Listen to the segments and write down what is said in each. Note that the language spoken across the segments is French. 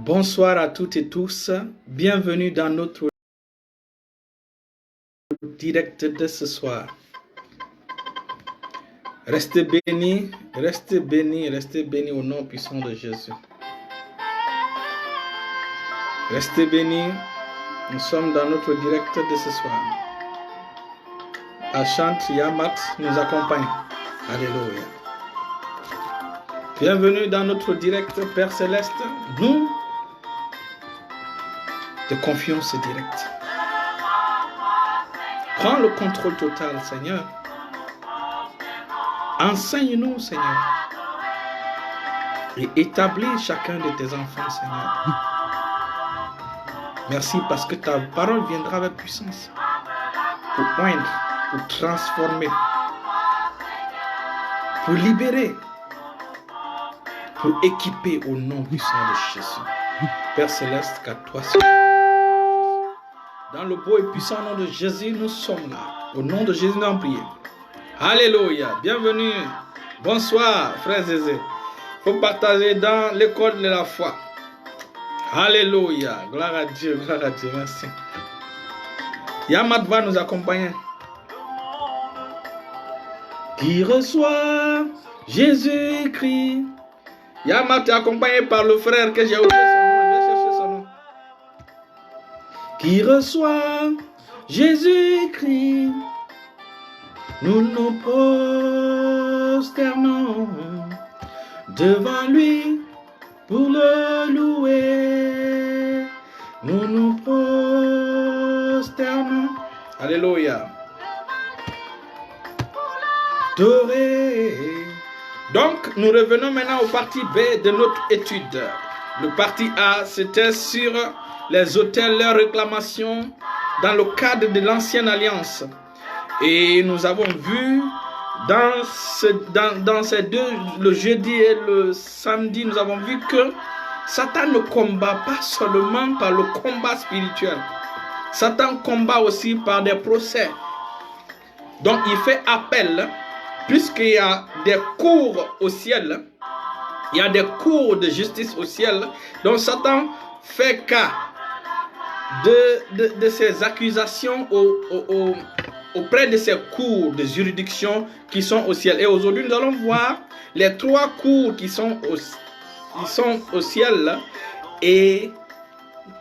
Bonsoir à toutes et tous. Bienvenue dans notre direct de ce soir. Restez bénis, restez bénis, restez bénis au nom puissant de Jésus. Restez bénis. Nous sommes dans notre direct de ce soir. Achante Yamat nous accompagne. Alléluia. Bienvenue dans notre direct, Père Céleste. Nous te confions ce direct. Prends le contrôle total, Seigneur. Enseigne-nous, Seigneur. Et établis chacun de tes enfants, Seigneur. Merci parce que ta parole viendra avec puissance. Pour oindre, pour transformer, pour libérer, pour équiper au nom puissant de Jésus. Père Céleste, qu'à toi, Seigneur. Dans le beau et puissant nom de Jésus, nous sommes là. Au nom de Jésus, nous allons prier. Alléluia. Bienvenue. Bonsoir, frères Zézé. Il faut partager dans l'école de la foi. Alléluia. Gloire à Dieu, gloire à Dieu. Merci. Yamat va nous accompagner. Qui reçoit Jésus-Christ. Yamat est accompagné par le frère que j'ai oublié son nom. Je vais chercher son nom. Qui reçoit Jésus-Christ, nous nous prosternons devant lui pour le louer. Nous nous prosternons. Alléluia. Doré. Donc, nous revenons maintenant au parti B de notre étude. Le parti A, c'était sur les autels, leurs réclamations dans le cadre de l'ancienne alliance. Et nous avons vu dans ces deux, le jeudi et le samedi, nous avons vu que Satan ne combat pas seulement par le combat spirituel. Satan combat aussi par des procès. Donc il fait appel, puisqu'il y a des cours au ciel, il y a des cours de justice au ciel. Donc Satan fait cas de ces accusations auprès de ces cours de juridiction qui sont au ciel. Et aujourd'hui, nous allons voir les trois cours qui sont au ciel et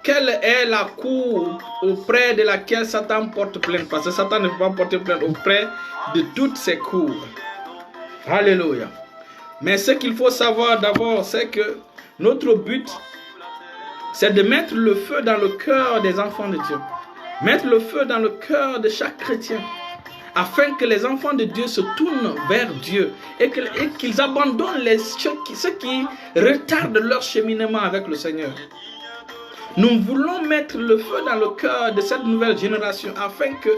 quelle est la cour auprès de laquelle Satan porte plainte. Parce que Satan ne peut pas porter plainte auprès de toutes ces cours. Alléluia. Mais ce qu'il faut savoir d'abord, c'est que notre but, c'est de mettre le feu dans le cœur des enfants de Dieu. Mettre le feu dans le cœur de chaque chrétien. Afin que les enfants de Dieu se tournent vers Dieu. Et qu'ils abandonnent ceux qui retardent leur cheminement avec le Seigneur. Nous voulons mettre le feu dans le cœur de cette nouvelle génération. Afin que,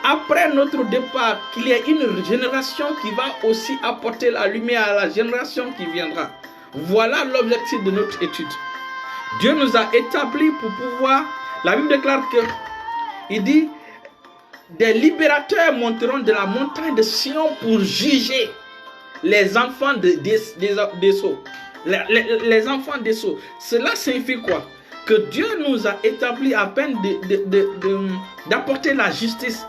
après notre départ, qu'il y ait une génération qui va aussi apporter la lumière à la génération qui viendra. Voilà l'objectif de notre étude. Dieu nous a établis pour pouvoir, la Bible déclare que, il dit, des libérateurs monteront de la montagne de Sion pour juger les enfants d'Esau. Les enfants d'Esau. Cela signifie quoi? Que Dieu nous a établis afin d'apporter la justice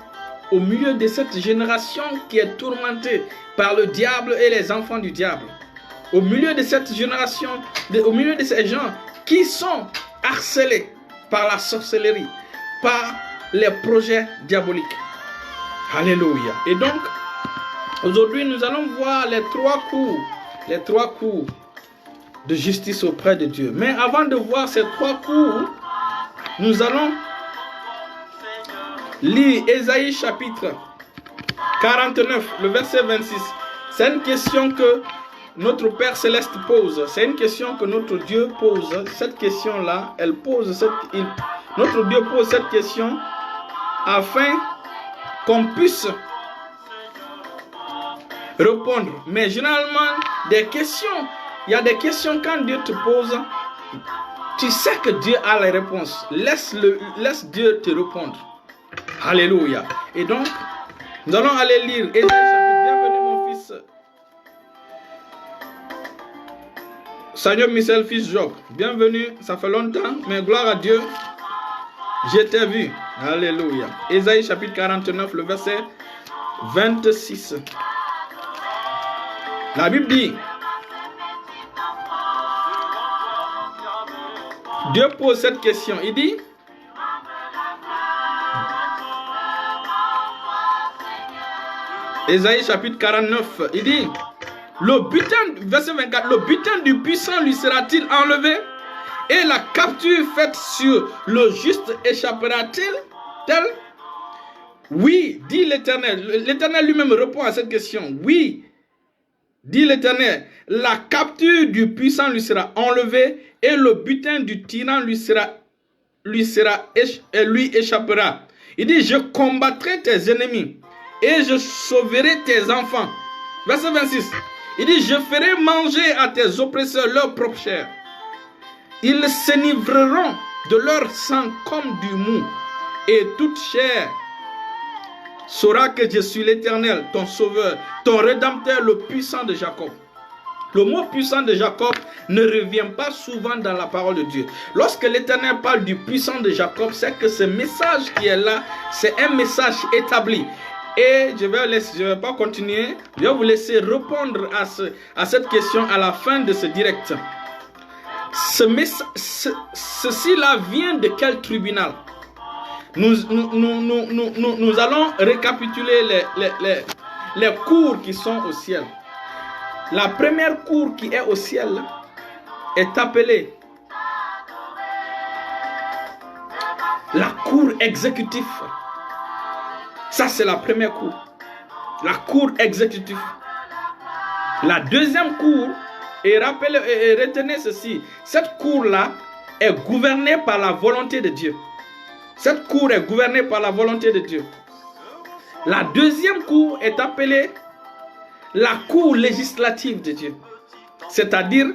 au milieu de cette génération qui est tourmentée par le diable et les enfants du diable. Au milieu de cette génération, au milieu de ces gens qui sont harcelés par la sorcellerie, par les projets diaboliques. Alléluia. Et donc, aujourd'hui, nous allons voir les trois cours de justice auprès de Dieu. Mais avant de voir ces trois cours, nous allons lire Ésaïe chapitre 49, le verset 26. C'est une question que notre Père Céleste pose. C'est une question que notre Dieu pose. Cette question-là, notre Dieu pose cette question afin qu'on puisse répondre. Mais généralement, il y a des questions quand Dieu te pose, tu sais que Dieu a les réponses. Laisse Dieu te répondre. Alléluia. Et donc, nous allons aller lire Ésaïe chapitre. Bienvenue mon fils. Seigneur Michel, fils Job, bienvenue, ça fait longtemps, mais gloire à Dieu, je t'ai vu. Alléluia. Ésaïe chapitre 49, le verset 26. La Bible dit, Dieu pose cette question, il dit, Ésaïe chapitre 49, il dit, le butin, verset 24, le butin du puissant lui sera-t-il enlevé et la capture faite sur le juste échappera-t-il tel? Oui, dit l'Éternel. L'Éternel lui-même répond à cette question. Oui, dit l'Éternel, la capture du puissant lui sera enlevée et le butin du tyran lui échappera. Il dit, je combattrai tes ennemis et je sauverai tes enfants. Verset 26. Il dit, je ferai manger à tes oppresseurs leur propre chair. Ils s'enivreront de leur sang comme du mou. Et toute chair saura que je suis l'Éternel, ton sauveur, ton rédempteur, le puissant de Jacob. Le mot puissant de Jacob ne revient pas souvent dans la parole de Dieu. Lorsque l'Éternel parle du puissant de Jacob, c'est que ce message qui est là, c'est un message établi. Et je vais pas continuer. Je vais vous laisser répondre à cette question à la fin de ce direct. Ceci-là vient de quel tribunal? Nous allons récapituler les cours qui sont au ciel. La première cour qui est au ciel est appelée la cour exécutive. Ça, c'est la première cour. La cour exécutive. La deuxième cour, et retenez ceci, cette cour-là est gouvernée par la volonté de Dieu. Cette cour est gouvernée par la volonté de Dieu. La deuxième cour est appelée la cour législative de Dieu. C'est-à-dire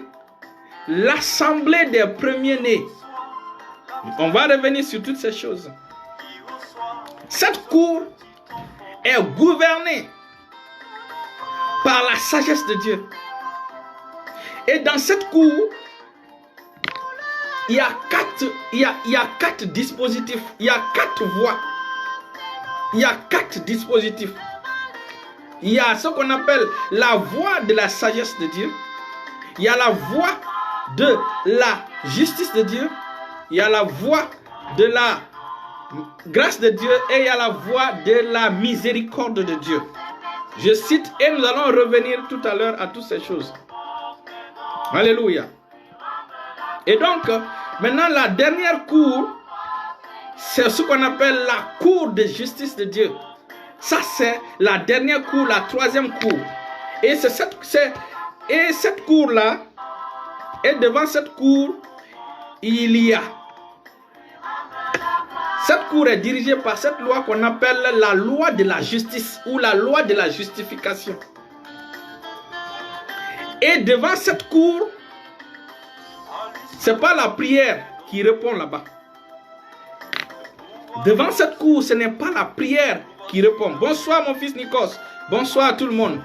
l'assemblée des premiers-nés. On va revenir sur toutes ces choses. Cette cour est gouvernée par la sagesse de Dieu. Et dans cette cour, il y a quatre dispositifs. Il y a quatre voies. Il y a quatre dispositifs. Il y a ce qu'on appelle la voie de la sagesse de Dieu. Il y a la voie de la justice de Dieu. Il y a la voie de la grâce de Dieu et il y a la voie de la miséricorde de Dieu. Je cite et nous allons revenir tout à l'heure à toutes ces choses. Alléluia. Et donc, maintenant la dernière cour, c'est ce qu'on appelle la cour de justice de Dieu. Ça, c'est la dernière cour, la troisième cour. Et cette cour-là, et devant cette cour, il y a. Cette cour est dirigée par cette loi qu'on appelle la loi de la justice ou la loi de la justification. Et devant cette cour, ce n'est pas la prière qui répond là-bas. Devant cette cour, ce n'est pas la prière qui répond. Bonsoir mon fils Nikos. Bonsoir à tout le monde.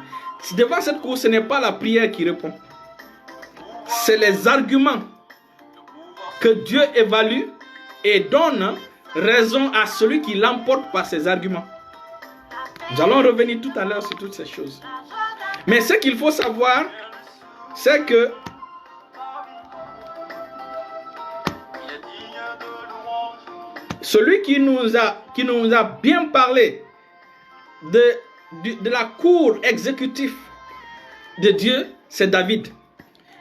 Devant cette cour, ce n'est pas la prière qui répond. C'est les arguments que Dieu évalue et donne raison à celui qui l'emporte par ses arguments. Nous allons revenir tout à l'heure sur toutes ces choses. Mais ce qu'il faut savoir, c'est que celui qui nous a bien parlé de la cour exécutive de Dieu, c'est David.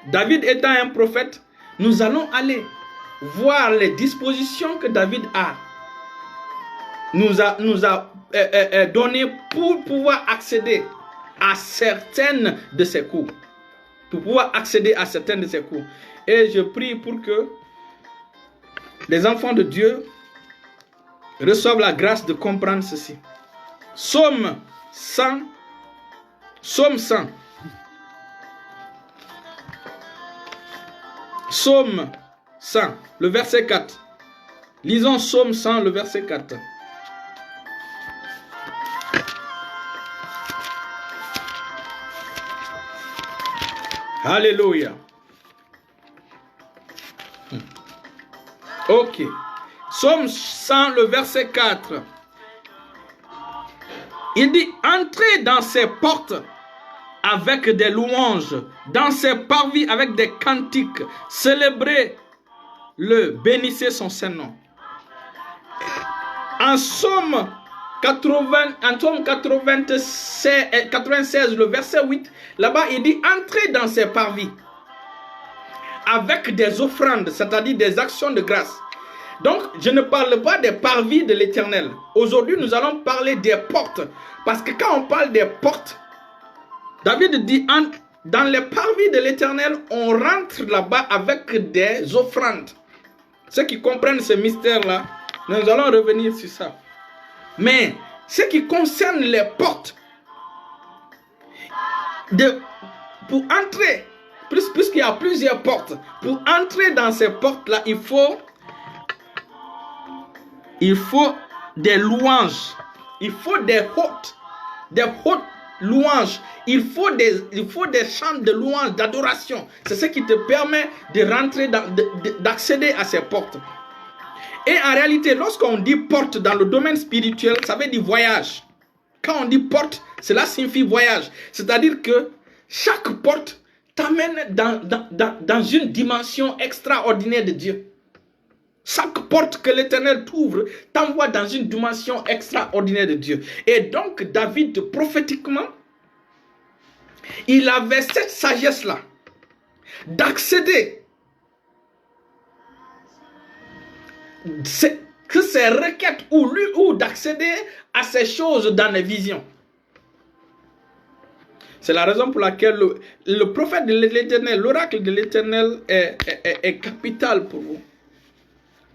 David étant un prophète, nous allons aller voir les dispositions que David nous a données pour pouvoir accéder à certaines de ces cours. Pour pouvoir accéder à certaines de ces cours. Et je prie pour que les enfants de Dieu reçoivent la grâce de comprendre ceci. Psaume 100. Psaume 100. Psaume 100, le verset 4. Lisons Psaume 100, le verset 4. Alléluia. Ok. Psaume 100, le verset 4. Il dit, entrez dans ses portes avec des louanges, dans ses parvis avec des cantiques, célébrez-le, bénissez son Saint-Nom. En Psaume 96, le verset 8, là-bas, il dit, entrez dans ses parvis avec des offrandes, c'est-à-dire des actions de grâce. Donc, je ne parle pas des parvis de l'Éternel. Aujourd'hui, nous allons parler des portes. Parce que quand on parle des portes, David dit, dans les parvis de l'Éternel, on rentre là-bas avec des offrandes. Ceux qui comprennent ce mystère-là, nous allons revenir sur ça. Mais, ce qui concerne les portes, pour entrer, puisqu'il y a plusieurs portes, pour entrer dans ces portes-là, il faut des louanges, il faut des hautes louanges, il faut des chants de louanges, d'adoration. C'est ce qui te permet de rentrer, d'accéder à ces portes. Et en réalité, lorsqu'on dit porte dans le domaine spirituel, ça veut dire voyage. Quand on dit porte, cela signifie voyage. C'est-à-dire que chaque porte t'amène dans une dimension extraordinaire de Dieu. Chaque porte que l'Éternel t'ouvre t'envoie dans une dimension extraordinaire de Dieu. Et donc, David, prophétiquement, il avait cette sagesse-là d'accéder, que ces requêtes ou d'accéder à ces choses dans les visions. C'est la raison pour laquelle le prophète de l'Éternel, l'oracle de l'Éternel est capital pour vous.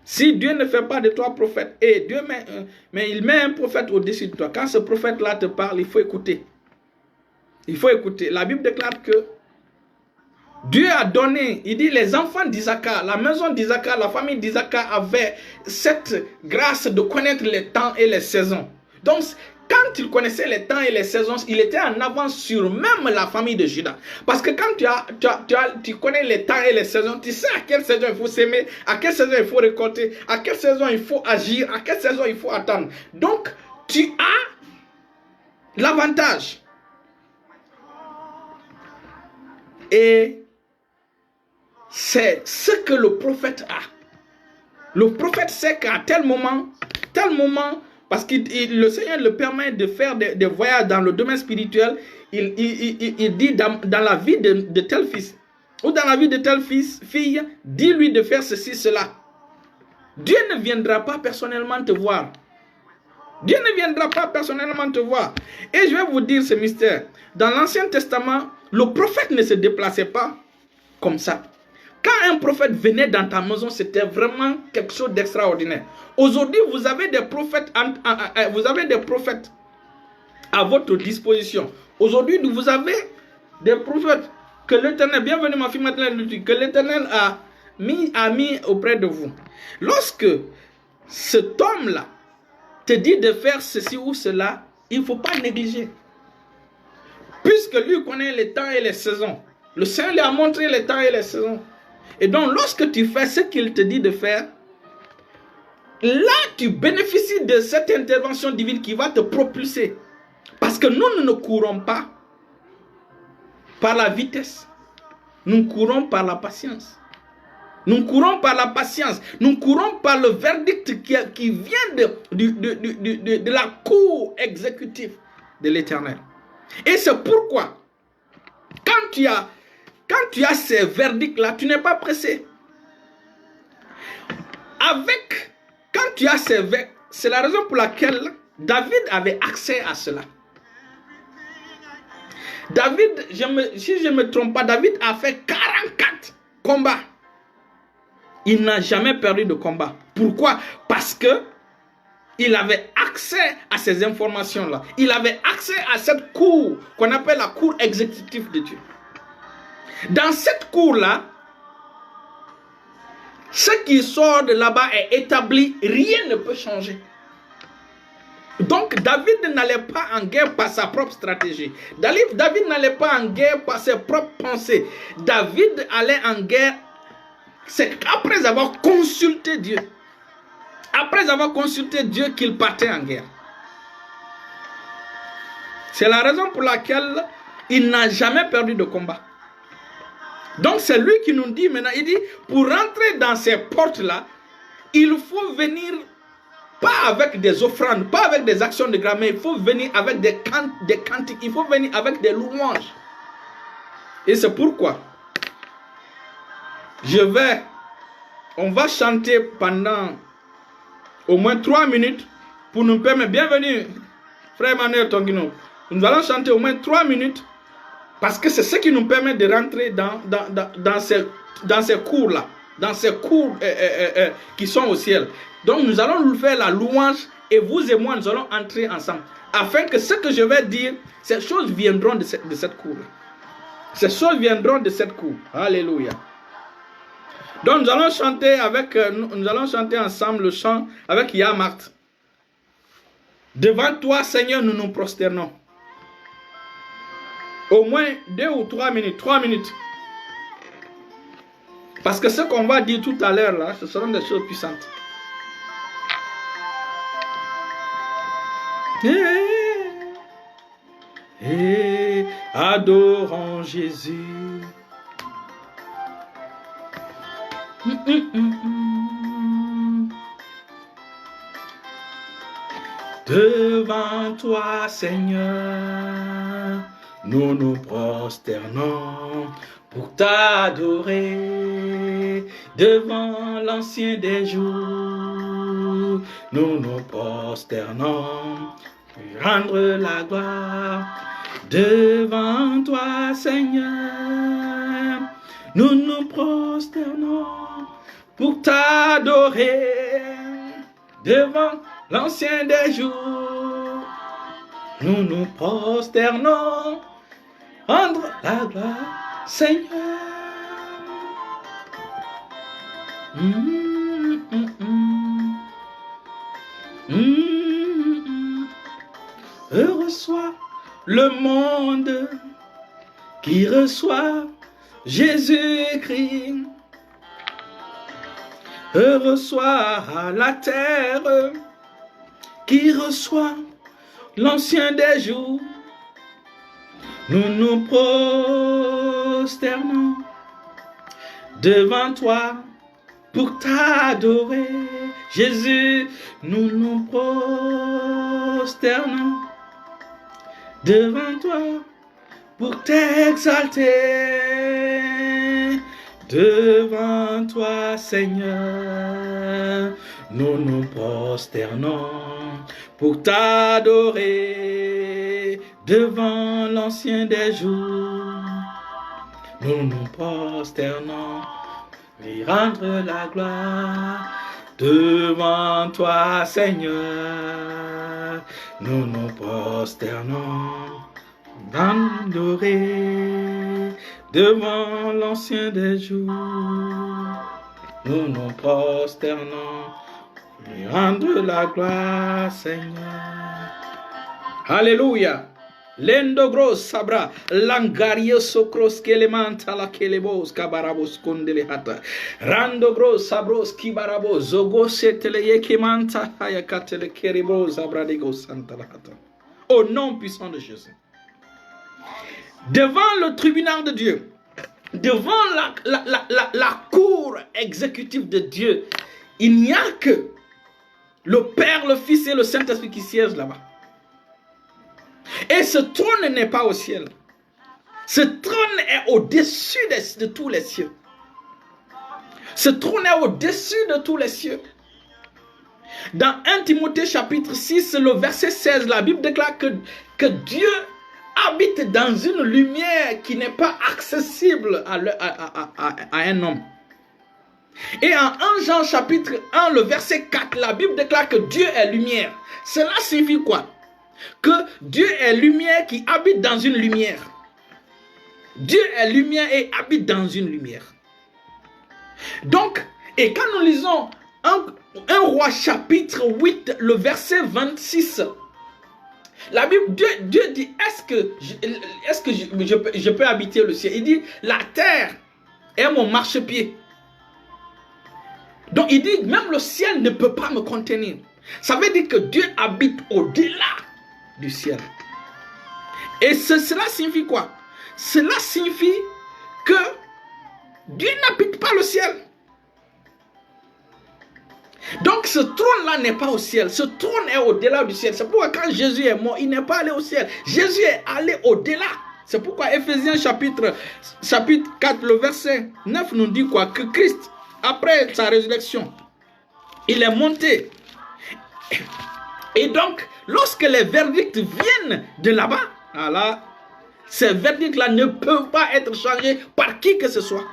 Si Dieu ne fait pas de toi prophète, et Dieu mais il met un prophète au-dessus de toi. Quand ce prophète-là te parle, il faut écouter. Il faut écouter. La Bible déclare que Dieu a donné, il dit les enfants d'Isaac, la maison d'Isaac, la famille d'Isaac avait cette grâce de connaître les temps et les saisons. Donc, quand il connaissait les temps et les saisons, il était en avance sur même la famille de Juda. Parce que quand tu connais les temps et les saisons, tu sais à quelle saison il faut s'aimer, à quelle saison il faut récolter, à quelle saison il faut agir, à quelle saison il faut attendre. Donc, tu as l'avantage. Et c'est ce que le prophète a. Le prophète sait qu'à tel moment, parce que le Seigneur le permet de faire des voyages dans le domaine spirituel, il dit dans la vie de tel fils, ou dans la vie de telle fille, dis-lui de faire ceci, cela. Dieu ne viendra pas personnellement te voir. Dieu ne viendra pas personnellement te voir. Et je vais vous dire ce mystère. Dans l'Ancien Testament, le prophète ne se déplaçait pas comme ça. Quand un prophète venait dans ta maison, c'était vraiment quelque chose d'extraordinaire. Aujourd'hui, vous avez des prophètes à votre disposition. Aujourd'hui, vous avez des prophètes que l'Éternel, bienvenue ma fille Madeleine, que l'Éternel a mis auprès de vous. Lorsque cet homme-là te dit de faire ceci ou cela, il ne faut pas négliger. Puisque lui connaît les temps et les saisons. Le Seigneur lui a montré les temps et les saisons. Et donc, lorsque tu fais ce qu'il te dit de faire, là, tu bénéficies de cette intervention divine qui va te propulser. Parce que nous ne courons pas par la vitesse. Nous courons par la patience. Nous courons par la patience. Nous courons par le verdict qui vient de la cour exécutive de l'Éternel. Et c'est pourquoi, quand tu as ces verdicts-là, tu n'es pas pressé. Quand tu as ces verdicts, c'est la raison pour laquelle David avait accès à cela. David, si je ne me trompe pas, David a fait 44 combats. Il n'a jamais perdu de combat. Pourquoi? Parce que il avait accès à ces informations-là. Il avait accès à cette cour qu'on appelle la cour exécutive de Dieu. Dans cette cour-là, ce qui sort de là-bas est établi, rien ne peut changer. Donc David n'allait pas en guerre par sa propre stratégie. David n'allait pas en guerre par ses propres pensées. David allait en guerre c'est après avoir consulté Dieu. Après avoir consulté Dieu qu'il partait en guerre. C'est la raison pour laquelle il n'a jamais perdu de combat. Donc c'est lui qui nous dit maintenant, il dit, pour rentrer dans ces portes-là, il faut venir pas avec des offrandes, pas avec des actions de grâce, mais il faut venir avec des cantiques, il faut venir avec des louanges. Et c'est pourquoi on va chanter pendant au moins 3 minutes pour nous permettre, bienvenue frère Emmanuel Tonguino, nous allons chanter au moins 3 minutes parce que c'est ce qui nous permet de rentrer dans ces cours-là, dans ces cours qui sont au ciel. Donc nous allons nous faire la louange et vous et moi nous allons entrer ensemble afin que ce que je vais dire, ces choses viendront de cette cour. Ces choses viendront de cette cour. Alléluia. Donc nous allons chanter ensemble le chant avec Yamart. Devant toi, Seigneur, nous nous prosternons. Au moins 2 ou 3 minutes. 3 minutes. Parce que ce qu'on va dire tout à l'heure, là, ce seront des choses puissantes. Et adorons Jésus. Devant toi, Seigneur, nous nous prosternons pour t'adorer. Devant l'Ancien des jours, nous nous prosternons pour rendre la gloire. Devant toi, Seigneur, nous nous prosternons pour t'adorer. Devant l'Ancien des jours, nous nous prosternons, rendre la gloire, Seigneur. Heureux soit le monde qui reçoit Jésus-Christ. Heureux soit la terre qui reçoit l'Ancien des jours. Nous nous prosternons devant toi pour t'adorer. Jésus, nous nous prosternons devant toi pour t'exalter. Devant toi, Seigneur, nous nous prosternons pour t'adorer. Devant l'Ancien des jours, nous nous prosternons lui rendre la gloire. Devant toi, Seigneur, nous nous prosternons d'adorer. Devant l'Ancien des jours, nous nous prosternons lui rendre la gloire, Seigneur. Alléluia. Lendo gros sabra langario socros kelemanta la kelebos kabarabos kondele hata rando gros sabros kibarabos zogo setele kemanta hayakatele kerebos abradigo santa la hata. Au nom puissant de Jésus, devant le tribunal de Dieu, devant la cour exécutive de Dieu, il n'y a que le Père, le Fils et le Saint-Esprit qui siègent là-bas. Et ce trône n'est pas au ciel. Ce trône est au-dessus de tous les cieux. Ce trône est au-dessus de tous les cieux. Dans 1 Timothée chapitre 6, le verset 16, la Bible déclare que Dieu habite dans une lumière qui n'est pas accessible à un homme. Et en 1 Jean chapitre 1, le verset 4, la Bible déclare que Dieu est lumière. Cela signifie quoi? Que Dieu est lumière qui habite dans une lumière. Dieu est lumière et habite dans une lumière. Donc, et quand nous lisons 1 Roi chapitre 8, le verset 26, la Bible, Dieu dit, est-ce que je peux habiter le ciel? Il dit, la terre est mon marchepied. Donc il dit, même le ciel ne peut pas me contenir. Ça veut dire que Dieu habite au-delà du ciel. Et cela signifie quoi? Cela signifie que Dieu n'habite pas le ciel. Donc ce trône-là n'est pas au ciel. Ce trône est au-delà du ciel. C'est pourquoi quand Jésus est mort, il n'est pas allé au ciel. Jésus est allé au-delà. C'est pourquoi Ephésiens chapitre 4, le verset 9 nous dit quoi? Que Christ, après sa résurrection, il est monté. Et donc, lorsque les verdicts viennent de là-bas, alors, ces verdicts-là ne peuvent pas être changés par qui que ce soit.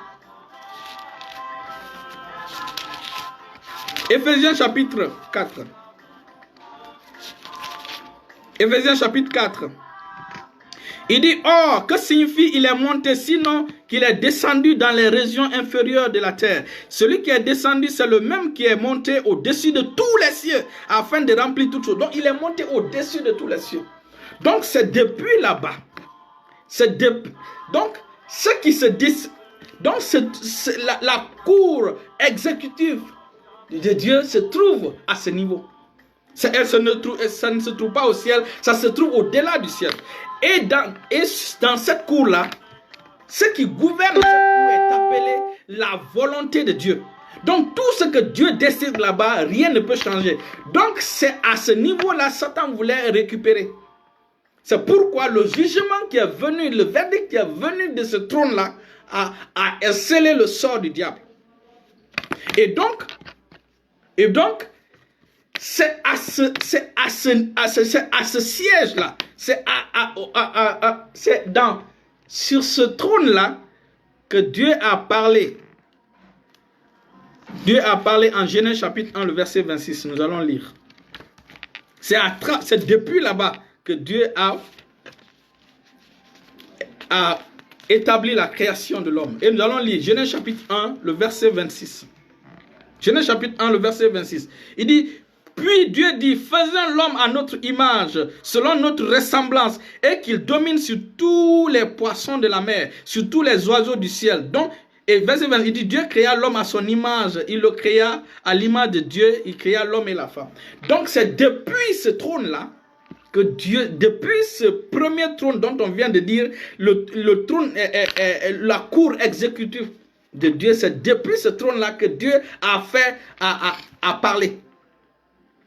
Ephésiens chapitre 4. Ephésiens chapitre 4. Il dit, or, que signifie il est monté, sinon qu'il est descendu dans les régions inférieures de la terre. Celui qui est descendu, c'est le même qui est monté au-dessus de tous les cieux, afin de remplir toutes choses. Donc, il est monté au-dessus de tous les cieux. Donc, c'est depuis là-bas. Donc, ce qui se dit, donc la cour exécutive de Dieu se trouve à ce niveau. Ça ne se trouve pas au ciel, ça se trouve au-delà du ciel. Et dans cette cour-là, ce qui gouverne cette cour est appelé la volonté de Dieu. Donc tout ce que Dieu décide là-bas, rien ne peut changer. Donc c'est à ce niveau-là Satan voulait récupérer. C'est pourquoi le jugement qui est venu, le verdict qui est venu de ce trône-là a scellé le sort du diable. Et donc c'est à ce siège-là, sur ce trône-là que Dieu a parlé. Dieu a parlé en Genèse chapitre 1, le verset 26. Nous allons lire. C'est depuis là-bas que Dieu a établi la création de l'homme. Et nous allons lire Genèse chapitre 1, le verset 26. Genèse chapitre 1, le verset 26. Il dit, puis Dieu dit, faisons l'homme à notre image, selon notre ressemblance, et qu'il domine sur tous les poissons de la mer, sur tous les oiseaux du ciel. Donc, et verset 20, il dit, Dieu créa l'homme à son image, il le créa à l'image de Dieu, il créa l'homme et la femme. Donc, c'est depuis ce trône-là, que Dieu, depuis ce premier trône dont on vient de dire, le trône est la cour exécutive de Dieu, c'est depuis ce trône-là que Dieu a parlé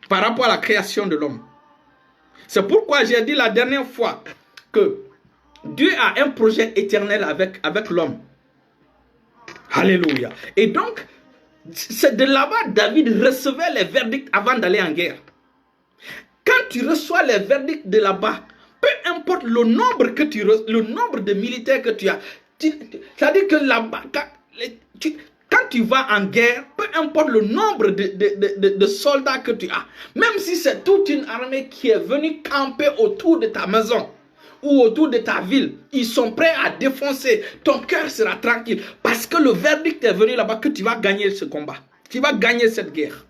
par rapport à la création de l'homme. C'est pourquoi j'ai dit la dernière fois que Dieu a un projet éternel avec l'homme. Alléluia. Et donc, c'est de là-bas David recevait les verdicts avant d'aller en guerre. Quand tu reçois les verdicts de là-bas, peu importe le nombre de militaires que tu as, c'est-à-dire que là-bas, quand tu vas en guerre, peu importe le nombre de soldats que tu as, même si c'est toute une armée qui est venue camper autour de ta maison ou autour de ta ville, ils sont prêts à défoncer, ton cœur sera tranquille parce que le verdict est venu là-bas que tu vas gagner ce combat, tu vas gagner cette guerre.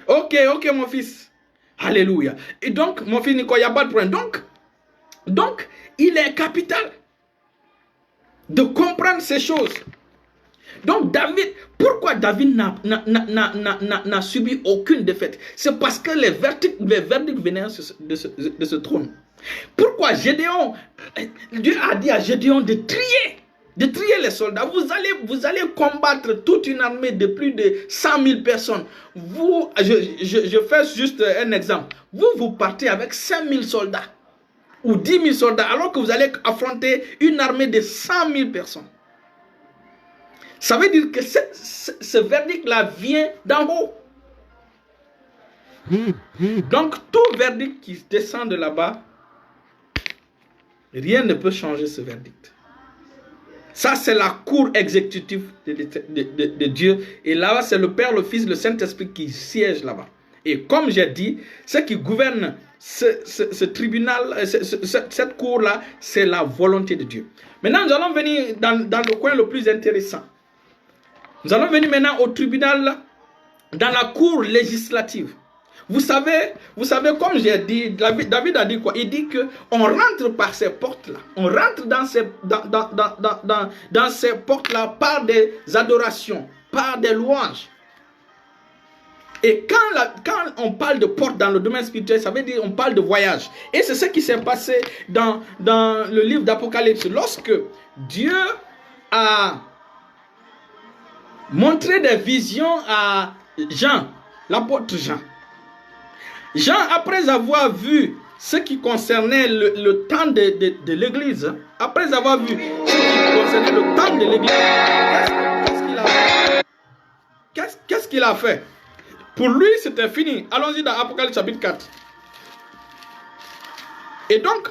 Ok mon fils, alléluia. Et donc mon fils Nico, il n'y a pas de problème. Donc il est capital de comprendre ces choses. Donc David, pourquoi David n'a subi aucune défaite? C'est parce que les verdicts venaient de ce trône. Pourquoi Gédéon, Dieu a dit à Gédéon de trier les soldats. Vous allez combattre toute une armée de plus de 100 000 personnes. Je fais juste un exemple. Vous partez avec 5 000 soldats ou 10 000 soldats alors que vous allez affronter une armée de 100 000 personnes. Ça veut dire que ce verdict-là vient d'en haut. Donc tout verdict qui descend de là-bas, rien ne peut changer ce verdict. Ça, c'est la cour exécutive de Dieu. Et là-bas, c'est le Père, le Fils, le Saint-Esprit qui siège là-bas. Et comme j'ai dit, ce qui gouverne ce tribunal, cette cour-là, c'est la volonté de Dieu. Maintenant, nous allons venir dans le coin le plus intéressant. Nous allons venir maintenant au tribunal, dans la cour législative. Vous savez, comme j'ai dit, David a dit quoi? Il dit que on rentre par ces portes-là. On rentre dans ces portes-là par des adorations, par des louanges. Et quand on parle de porte dans le domaine spirituel, ça veut dire on parle de voyage. Et c'est ce qui s'est passé dans le livre d'Apocalypse. Lorsque Dieu a montré des visions à Jean, l'apôtre Jean. Jean, après avoir vu ce qui concernait le temps de l'Église, après avoir vu ce qui concernait le temps de l'Église, qu'est-ce qu'il a fait? Pour lui, c'était fini. Allons-y dans Apocalypse chapitre 4. Et donc,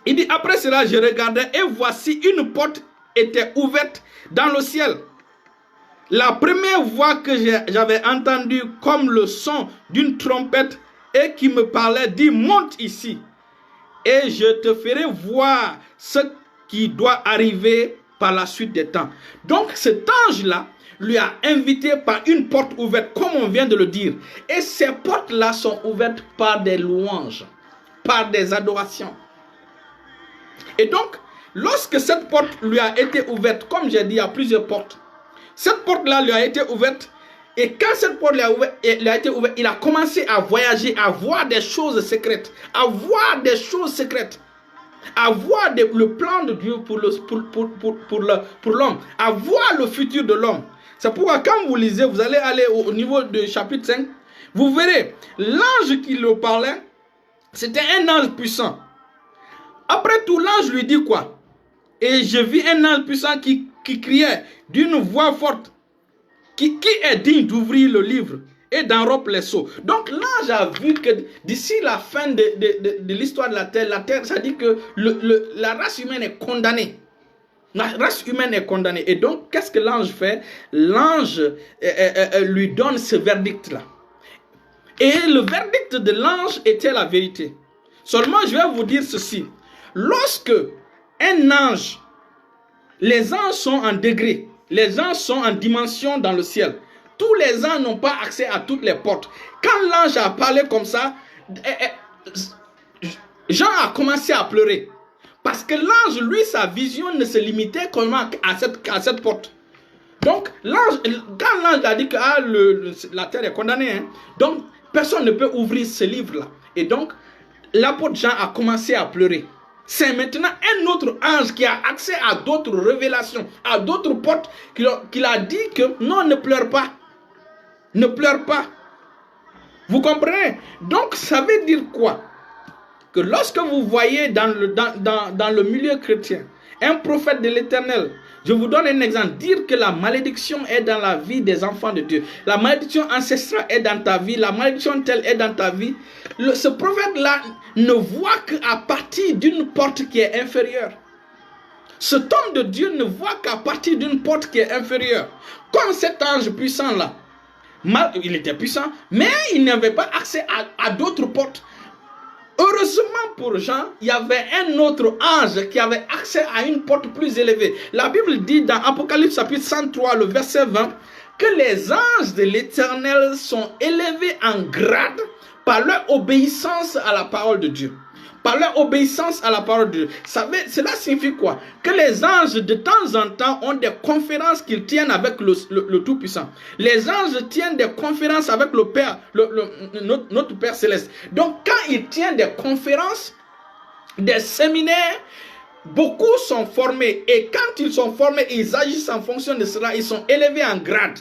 il dit, après cela, je regardais et voici une porte était ouverte dans le ciel. La première voix que j'avais entendue comme le son d'une trompette et qui me parlait dit, monte ici et je te ferai voir ce qui doit arriver par la suite des temps. Donc cet ange-là lui a invité par une porte ouverte, comme on vient de le dire. Et ces portes-là sont ouvertes par des louanges, par des adorations. Et donc, lorsque cette porte lui a été ouverte, comme j'ai dit, il y a plusieurs portes. Cette porte-là lui a été ouverte. Et quand cette porte lui a été ouverte, il a commencé à voyager, à voir des choses secrètes. À voir des choses secrètes. À voir le plan de Dieu pour l'homme. À voir le futur de l'homme. C'est pourquoi quand vous lisez, vous allez aller au niveau du chapitre 5. Vous verrez, l'ange qui le parlait, c'était un ange puissant. Après tout, l'ange lui dit quoi? Et je vis un ange puissant qui criait d'une voix forte, qui est digne d'ouvrir le livre et d'enrober les sceaux. Donc l'ange a vu que d'ici la fin de l'histoire de la terre, ça dit que la race humaine est condamnée. La race humaine est condamnée. Et donc, qu'est-ce que l'ange fait? L'ange lui donne ce verdict-là. Et le verdict de l'ange était la vérité. Seulement, je vais vous dire ceci. Lorsque un ange, les anges sont en degrés, les anges sont en dimension dans le ciel. Tous les anges n'ont pas accès à toutes les portes. Quand l'ange a parlé comme ça, Jean a commencé à pleurer. Parce que l'ange, lui, sa vision ne se limitait qu'à cette porte. Donc, quand l'ange a dit que la terre est condamnée, hein, donc personne ne peut ouvrir ce livre-là. Et donc, l'apôtre Jean a commencé à pleurer. C'est maintenant un autre ange qui a accès à d'autres révélations, à d'autres portes, qu'il a dit que non, ne pleure pas. Ne pleure pas. Vous comprenez? Donc, ça veut dire quoi? Que lorsque vous voyez dans le milieu chrétien un prophète de l'Éternel, je vous donne un exemple, dire que la malédiction est dans la vie des enfants de Dieu, la malédiction ancestrale est dans ta vie, la malédiction telle est dans ta vie, ce prophète-là ne voit qu'à partir d'une porte qui est inférieure. Cet homme de Dieu ne voit qu'à partir d'une porte qui est inférieure. Comme cet ange puissant-là, il était puissant, mais il n'avait pas accès à d'autres portes. Heureusement pour Jean, il y avait un autre ange qui avait accès à une porte plus élevée. La Bible dit dans Apocalypse chapitre 103, le verset 20, que les anges de l'Éternel sont élevés en grade par leur obéissance à la parole de Dieu. Par leur obéissance à la parole de Dieu. Cela signifie quoi? Que les anges de temps en temps ont des conférences qu'ils tiennent avec le Tout-Puissant. Les anges tiennent des conférences avec le Père, notre Père Céleste. Donc quand ils tiennent des conférences, des séminaires, beaucoup sont formés. Et quand ils sont formés, ils agissent en fonction de cela. Ils sont élevés en grade.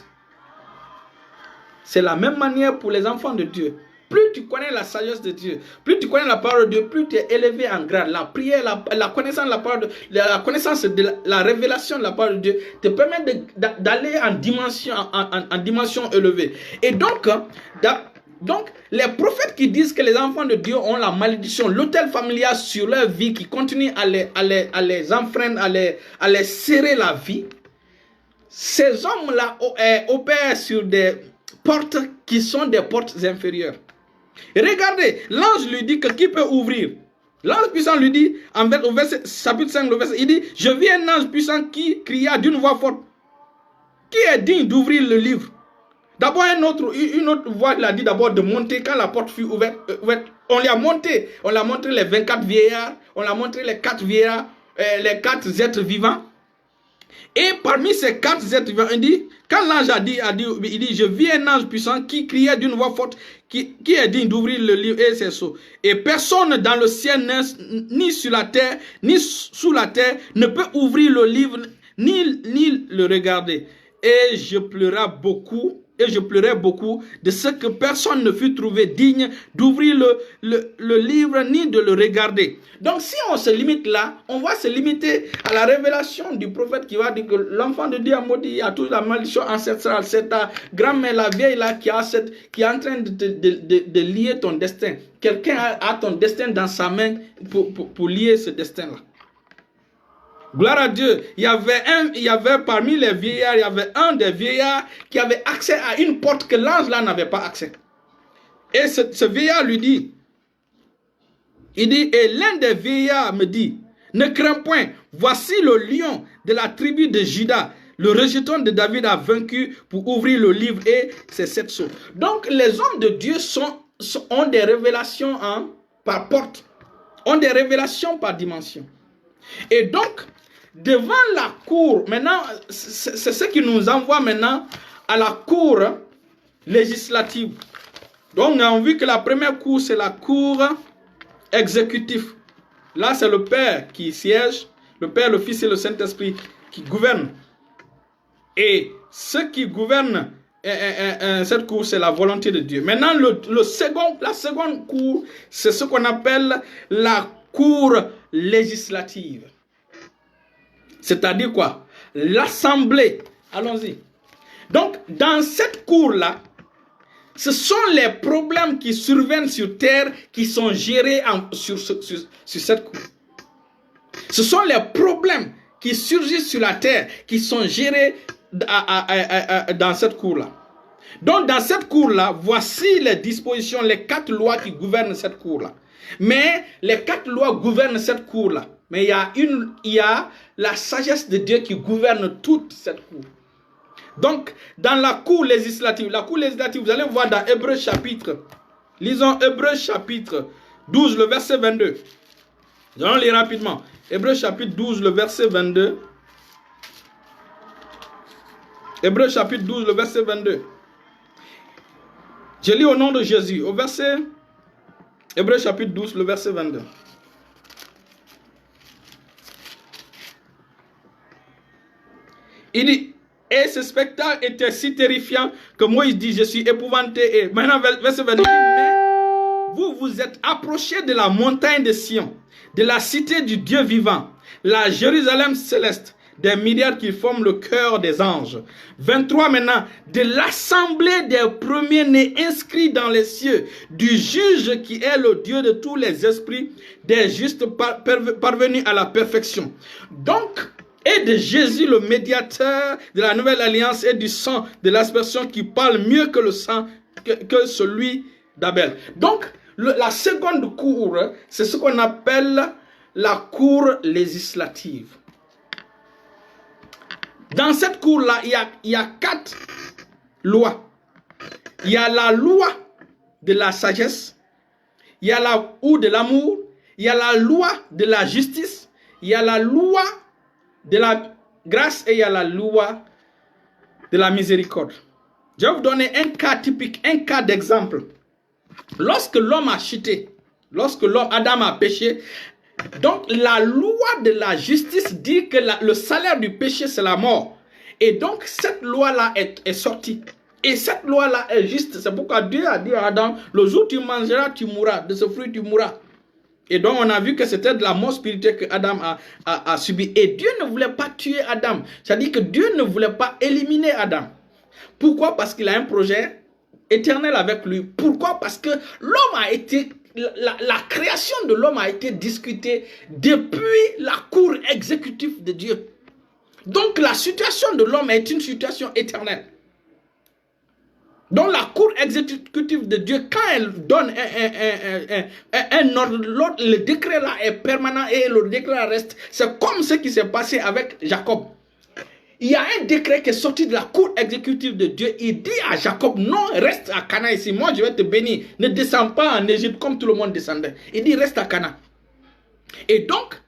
C'est la même manière pour les enfants de Dieu. Plus tu connais la sagesse de Dieu, plus tu connais la parole de Dieu, plus tu es élevé en grade. La prière, la connaissance de la parole de Dieu, la connaissance de la révélation de la parole de Dieu te permet d'aller en dimension élevée. Et donc, les prophètes qui disent que les enfants de Dieu ont la malédiction, l'autel familial sur leur vie, qui continue à les enfreindre, à les serrer la vie, ces hommes-là opèrent sur des portes qui sont des portes inférieures. Regardez, l'ange lui dit que qui peut ouvrir. L'ange puissant lui dit, au verset, chapitre 5, le verset, il dit, je vis un ange puissant qui cria d'une voix forte, qui est digne d'ouvrir le livre, D'abord, une autre voix l'a dit d'abord de monter quand la porte fut ouverte. On l'a monté. On l'a montré les 24 vieillards. On l'a montré les 4 vieillards, les 4 êtres vivants. Et parmi ces 4 êtres vivants, il dit, quand l'ange il dit, je vis un ange puissant qui criait d'une voix forte, qui est digne d'ouvrir le livre et ses sceaux. Et personne dans le ciel, ni sur la terre, ni sous la terre, ne peut ouvrir le livre, ni le regarder. Et je pleurais beaucoup de ce que personne ne fut trouvé digne d'ouvrir le livre ni de le regarder. Donc si on se limite là, on va se limiter à la révélation du prophète qui va dire que l'enfant de Dieu a maudit, à toute la malédiction ancestrale, c'est ta grand-mère, la vieille là, qui est en train de lier ton destin. Quelqu'un a ton destin dans sa main pour lier ce destin-là. Gloire à Dieu. Il y avait parmi les vieillards, il y avait un des vieillards qui avait accès à une porte que l'ange là n'avait pas accès. Et ce vieillard lui dit, il dit, et l'un des vieillards me dit, ne crains point, voici le lion de la tribu de Juda, le rejeton de David a vaincu pour ouvrir le livre et ses 7 sceaux. Donc les hommes de Dieu ont des révélations par porte, ont des révélations par dimension. Et donc, devant la cour, maintenant, c'est ce qui nous envoie maintenant à la cour législative. Donc, on a vu que la première cour, c'est la cour exécutive. Là, c'est le Père qui siège, le Père, le Fils et le Saint-Esprit qui gouvernent. Et ce qui gouverne cette cour, c'est la volonté de Dieu. Maintenant, la seconde cour, c'est ce qu'on appelle la cour législative. C'est-à-dire quoi? L'assemblée. Allons-y. Donc, dans cette cour-là, ce sont les problèmes qui surviennent sur terre qui sont gérés sur cette cour. Ce sont les problèmes qui surgissent sur la terre qui sont gérés dans cette cour-là. Donc, dans cette cour-là, voici les dispositions, les 4 lois qui gouvernent cette cour-là. Mais les 4 lois gouvernent cette cour-là. Mais il y a la sagesse de Dieu qui gouverne toute cette cour. Donc, dans la cour législative, vous allez voir dans Hébreux chapitre, lisons Hébreux chapitre 12, le verset 22. Nous allons lire rapidement. Hébreux chapitre 12, le verset 22. Hébreux chapitre 12, le verset 22. Je lis au nom de Jésus, au verset, Hébreux chapitre 12, le verset 22. Il dit, et ce spectacle était si terrifiant que Moïse dit, je suis épouvanté. Et maintenant, verset 22, mais vous vous êtes approchés de la montagne de Sion, de la cité du Dieu vivant, la Jérusalem céleste, des milliards qui forment le cœur des anges. 23 maintenant, de l'assemblée des premiers-nés inscrits dans les cieux, du juge qui est le Dieu de tous les esprits, des justes parvenus à la perfection. Donc, et de Jésus, le médiateur de la nouvelle alliance, et du sang de l'aspersion qui parle mieux que le sang, que celui d'Abel. Donc, la seconde cour, c'est ce qu'on appelle la cour législative. Dans cette cour-là, il y a 4 lois. Il y a la loi de la sagesse, il y a la loi de l'amour, il y a la loi de la justice, il y a la loi de la grâce et il y a la loi de la miséricorde. Je vais vous donner un cas typique, un cas d'exemple. Lorsque l'homme a chuté, lorsque Adam a péché, donc la loi de la justice dit que le salaire du péché c'est la mort. Et donc cette loi-là est sortie. Et cette loi-là est juste. C'est pourquoi Dieu a dit à Adam, le jour où tu mangeras, tu mourras. De ce fruit, tu mourras. Et donc, on a vu que c'était de la mort spirituelle que Adam a subi. Et Dieu ne voulait pas tuer Adam. C'est-à-dire que Dieu ne voulait pas éliminer Adam. Pourquoi? Parce qu'il a un projet éternel avec lui. Pourquoi? Parce que l'homme a été... La création de l'homme a été discutée depuis la cour exécutive de Dieu. Donc, la situation de l'homme est une situation éternelle. Donc la cour exécutive de Dieu, quand elle donne un ordre, le décret là est permanent et le décret reste. C'est comme ce qui s'est passé avec Jacob. il y a un décret qui est sorti de la cour exécutive de Dieu. Il dit à Jacob, non, reste à Cana ici. Moi, je vais te bénir. Ne descends pas en Égypte comme tout le monde descendait. Il dit, reste à Cana. Et donc,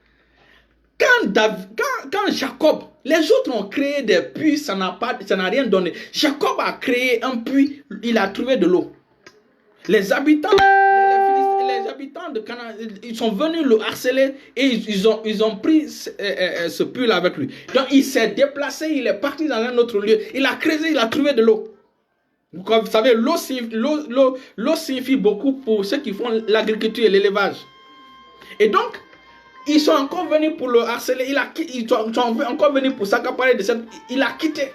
quand Jacob, les autres ont créé des puits, ça n'a rien donné. Jacob a créé un puits, il a trouvé de l'eau. Les habitants de Canaan, ils sont venus le harceler et ils ont pris ce puits-là avec lui. Donc il s'est déplacé, il est parti dans un autre lieu. Il a creusé, il a trouvé de l'eau. Vous savez, l'eau signifie beaucoup pour ceux qui font l'agriculture et l'élevage. Et donc, ils sont encore venus pour le harceler. Ils sont encore venus pour s'accaparer de cette... Il a quitté.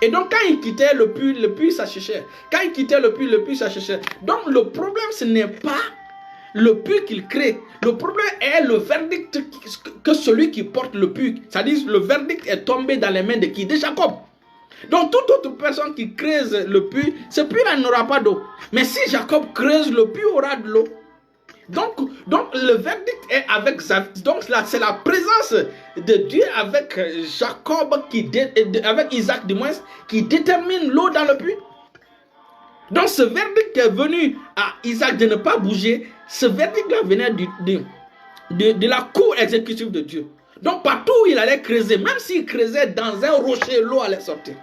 Et donc, quand il quittait le puits s'asséchait. Quand il quittait le puits s'asséchait. Donc, le problème, ce n'est pas le puits qu'il crée. Le problème est le verdict que celui qui porte le puits. C'est-à-dire, le verdict est tombé dans les mains de qui? De Jacob. Donc, toute autre personne qui creuse le puits, ce puits-là n'aura pas d'eau. Mais si Jacob creuse, le puits aura de l'eau. Donc, le verdict est avec... Donc, là, c'est la présence de Dieu avec Jacob, avec Isaac du moins, qui détermine l'eau dans le puits. Donc, ce verdict est venu à Isaac de ne pas bouger. Ce verdict-là venait de la cour exécutive de Dieu. Donc, partout où il allait creuser, même s'il creusait dans un rocher, l'eau allait sortir.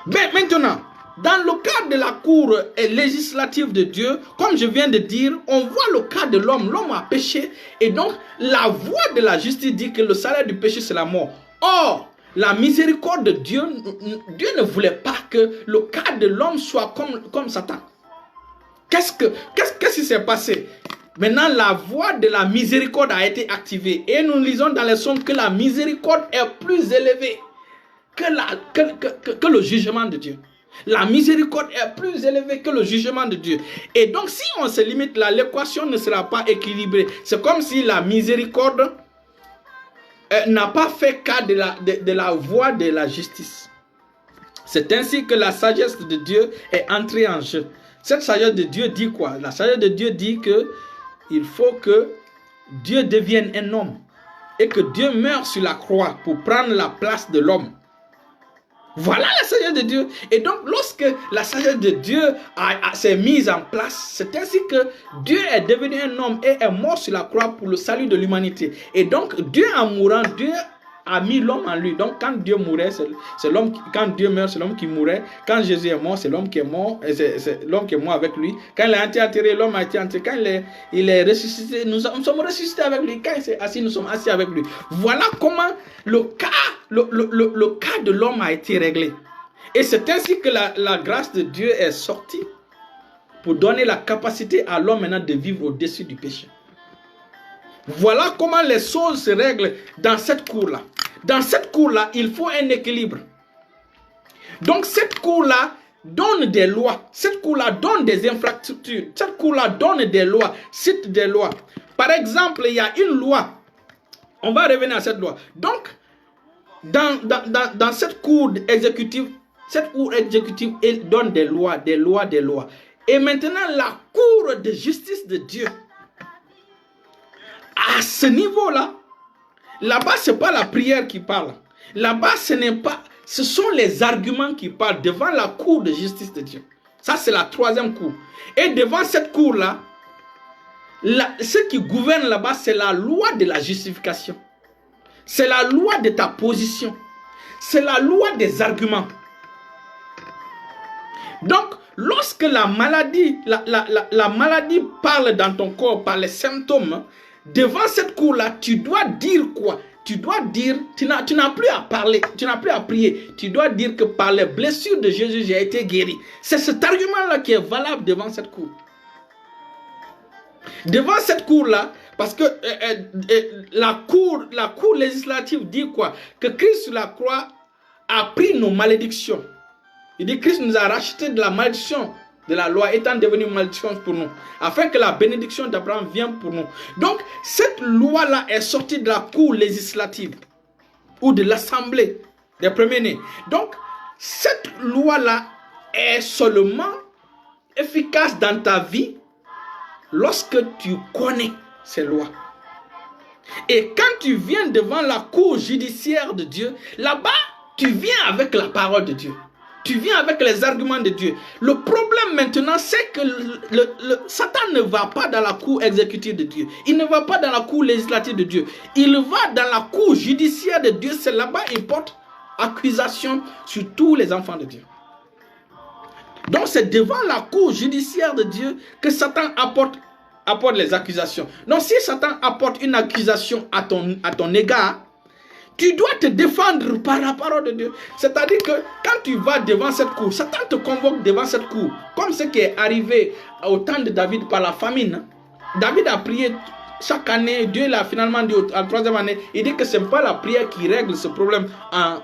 Mais maintenant, dans le cadre de la cour législative de Dieu, comme je viens de dire, on voit le cas de l'homme. L'homme a péché et donc la voie de la justice dit que le salaire du péché c'est la mort. Or, la miséricorde de Dieu, Dieu ne voulait pas que le cas de l'homme soit comme Satan. Qu'est-ce qui s'est passé? Maintenant, la voie de la miséricorde a été activée et nous lisons dans les psaumes que la miséricorde est plus élevée que le jugement de Dieu. La miséricorde est plus élevée que le jugement de Dieu. Et donc, si on se limite là, l'équation ne sera pas équilibrée. C'est comme si la miséricorde n'a pas fait cas de la voie de la justice. C'est ainsi que la sagesse de Dieu est entrée en jeu. Cette sagesse de Dieu dit quoi? La sagesse de Dieu dit que il faut que Dieu devienne un homme et que Dieu meure sur la croix pour prendre la place de l'homme. Voilà la sagesse de Dieu. Et donc, lorsque la sagesse de Dieu s'est mise en place, c'est ainsi que Dieu est devenu un homme et est mort sur la croix pour le salut de l'humanité. Et donc, Dieu en mourant, Dieu a mis l'homme en lui. Donc, quand Dieu mourait, c'est l'homme. Quand Dieu meurt, c'est l'homme qui mourait. Quand Jésus est mort, c'est l'homme qui est mort. C'est l'homme qui est mort avec lui. Quand il a été enterré, l'homme a été enterré. Quand il est ressuscité, nous sommes ressuscités avec lui. Quand il s'est assis, nous sommes assis avec lui. Voilà comment le cas de l'homme a été réglé. Et c'est ainsi que la grâce de Dieu est sortie pour donner la capacité à l'homme maintenant de vivre au-dessus du péché. Voilà comment les choses se règlent dans cette cour-là. Dans cette cour-là, il faut un équilibre. Donc cette cour-là donne des lois. Cette cour-là donne des infrastructures. Cette cour-là donne des lois, cite des lois. Par exemple, il y a une loi. On va revenir à cette loi. Donc, dans cette cour exécutive, elle donne des lois. Et maintenant, la cour de justice de Dieu, à ce niveau-là, là-bas, ce n'est pas la prière qui parle. Là-bas, ce sont les arguments qui parlent devant la cour de justice de Dieu. Ça, c'est la troisième cour. Et devant cette cour-là, ce qui gouverne là-bas, c'est la loi de la justification. C'est la loi de ta position. C'est la loi des arguments. Donc, lorsque la maladie parle dans ton corps par les symptômes, devant cette cour-là, tu dois dire quoi? Tu dois dire, tu n'as plus à parler, tu n'as plus à prier. Tu dois dire que par les blessures de Jésus, j'ai été guéri. C'est cet argument-là qui est valable devant cette cour. Devant cette cour-là, parce que la cour législative dit quoi? Que Christ sur la croix a pris nos malédictions. Il dit Christ nous a racheté de la malédiction de la loi étant devenue malédiction pour nous, afin que la bénédiction d'Abraham vienne pour nous. Donc, cette loi-là est sortie de la cour législative ou de l'assemblée des premiers-nés. Donc, cette loi-là est seulement efficace dans ta vie lorsque tu connais ces lois. Et quand tu viens devant la cour judiciaire de Dieu, là-bas, tu viens avec la parole de Dieu. Tu viens avec les arguments de Dieu. Le problème maintenant, c'est que Satan ne va pas dans la cour exécutive de Dieu. Il ne va pas dans la cour législative de Dieu. Il va dans la cour judiciaire de Dieu. C'est là-bas qu'il porte accusation sur tous les enfants de Dieu. Donc c'est devant la cour judiciaire de Dieu que Satan apporte les accusations. Donc si Satan apporte une accusation à ton égard, tu dois te défendre par la parole de Dieu. C'est-à-dire que quand tu vas devant cette cour, Satan te convoque devant cette cour. Comme ce qui est arrivé au temps de David par la famine. David a prié chaque année. Dieu l'a finalement dit à la 3e année. Il dit que ce n'est pas la prière qui règle ce problème. En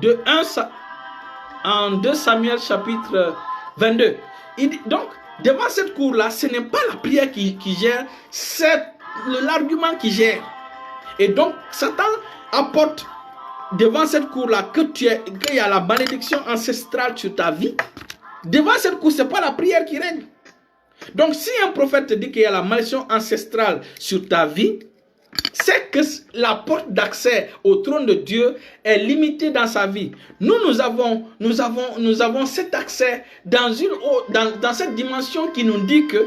2 Samuel chapitre 22. Il dit, donc, devant cette cour-là, ce n'est pas la prière qui gère, c'est l'argument qui gère. Et donc, Satan apporte devant cette cour-là qu'il y a la malédiction ancestrale sur ta vie. Devant cette cour, ce n'est pas la prière qui règle. Donc, si un prophète te dit qu'il y a la malédiction ancestrale sur ta vie, c'est que la porte d'accès au trône de Dieu est limitée dans sa vie. Nous avons cet accès dans cette dimension qui nous dit que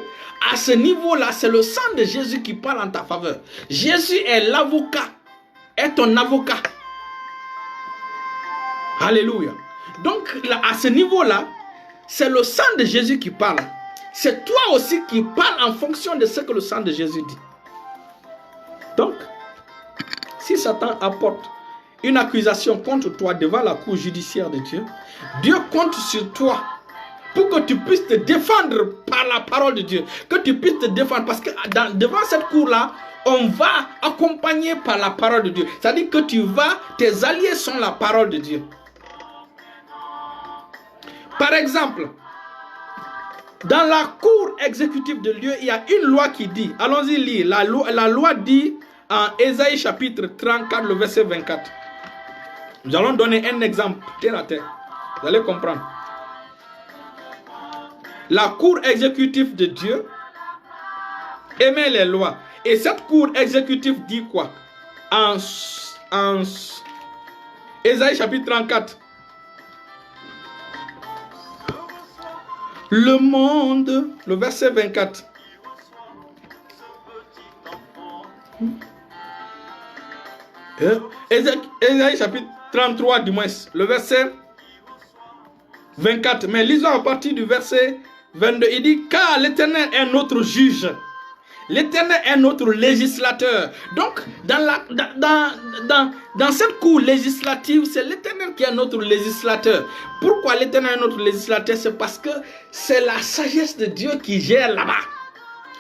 à ce niveau-là, c'est le sang de Jésus qui parle en ta faveur. Jésus est l'avocat, est ton avocat. Alléluia. Donc, à ce niveau-là, c'est le sang de Jésus qui parle. C'est toi aussi qui parles en fonction de ce que le sang de Jésus dit. Donc, si Satan apporte une accusation contre toi devant la cour judiciaire de Dieu, Dieu compte sur toi pour que tu puisses te défendre par la parole de Dieu. Que tu puisses te défendre parce que devant cette cour-là, on va accompagner par la parole de Dieu. C'est-à-dire que tes alliés sont la parole de Dieu. Par exemple, dans la cour exécutive de Dieu, il y a une loi qui dit, allons-y lire, la loi dit en Ésaïe chapitre 34, le verset 24. Nous allons donner un exemple terre à terre. Vous allez comprendre. La cour exécutive de Dieu émet les lois. Et cette cour exécutive dit quoi? En Ésaïe chapitre 34. Le monde, le verset 24. Ésaïe chapitre 33 du moins, le verset 24. Mais lisons à partir du verset 22. Il dit, car l'Éternel est notre juge. L'Éternel est notre législateur. Donc, dans cette cour législative, c'est l'Éternel qui est notre législateur. Pourquoi l'Éternel est notre législateur? C'est parce que c'est la sagesse de Dieu qui gère là-bas.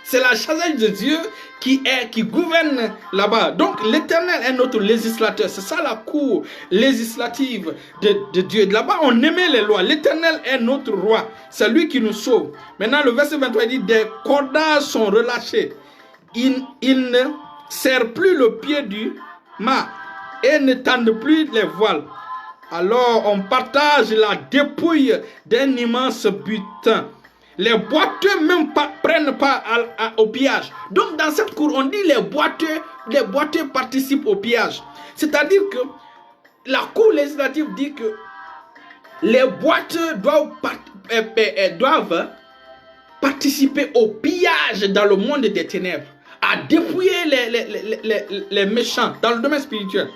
C'est la sagesse de Dieu qui gouverne là-bas. Donc, l'Éternel est notre législateur. C'est ça la cour législative de Dieu. Là-bas, on émet les lois. L'Éternel est notre roi. C'est lui qui nous sauve. Maintenant, le verset 23 dit, des cordages sont relâchés. Il ne serre plus le pied du mât et ne tendent plus les voiles. Alors, on partage la dépouille d'un immense butin. Les boiteux même prennent part au pillage. Donc dans cette cour, on dit les boiteux participent au pillage. C'est-à-dire que la cour législative dit que les boiteux doivent participer au pillage dans le monde des ténèbres, à dépouiller les méchants dans le domaine spirituel.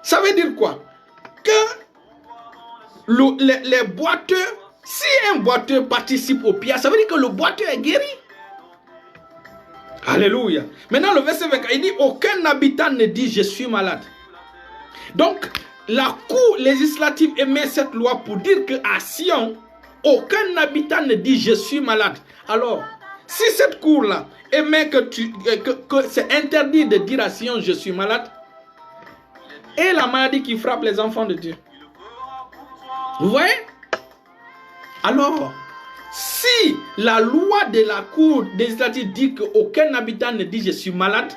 Ça veut dire quoi? Que les boiteux, si un boiteux participe au pillage, ça veut dire que le boiteux est guéri. Alléluia. Maintenant, le verset 24, il dit, aucun habitant ne dit je suis malade. Donc, la cour législative émet cette loi pour dire qu'à Sion, aucun habitant ne dit je suis malade. Alors, si cette cour-là émet que c'est interdit de dire à Sion je suis malade, et la maladie qui frappe les enfants de Dieu. Vous voyez? Alors, si la loi de la cour législative dit qu'aucun habitant ne dit je suis malade,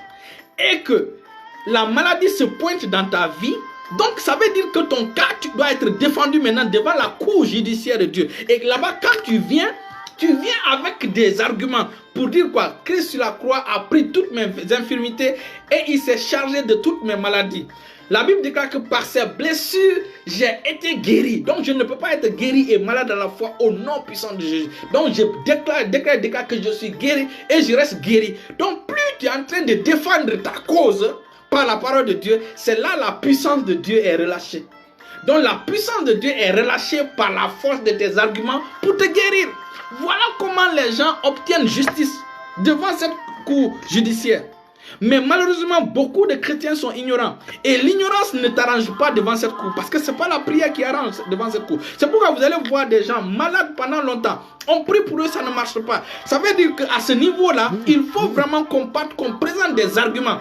et que la maladie se pointe dans ta vie, donc ça veut dire que ton cas, tu dois être défendu maintenant devant la cour judiciaire de Dieu. Et là-bas, quand tu viens, Tu viens avec des arguments pour dire quoi? Christ sur la croix a pris toutes mes infirmités et il s'est chargé de toutes mes maladies. La Bible déclare que par ses blessures, j'ai été guéri. Donc je ne peux pas être guéri et malade à la fois au nom puissant de Jésus. Donc je déclare que je suis guéri et je reste guéri. Donc plus tu es en train de défendre ta cause par la parole de Dieu, c'est là la puissance de Dieu est relâchée. Donc la puissance de Dieu est relâchée par la force de tes arguments pour te guérir. Voilà comment les gens obtiennent justice devant cette cour judiciaire. Mais malheureusement, beaucoup de chrétiens sont ignorants. Et l'ignorance ne t'arrange pas devant cette cour. Parce que ce n'est pas la prière qui arrange devant cette cour. C'est pourquoi vous allez voir des gens malades pendant longtemps. On prie pour eux, ça ne marche pas. Ça veut dire qu'à ce niveau-là, il faut vraiment qu'on présente des arguments.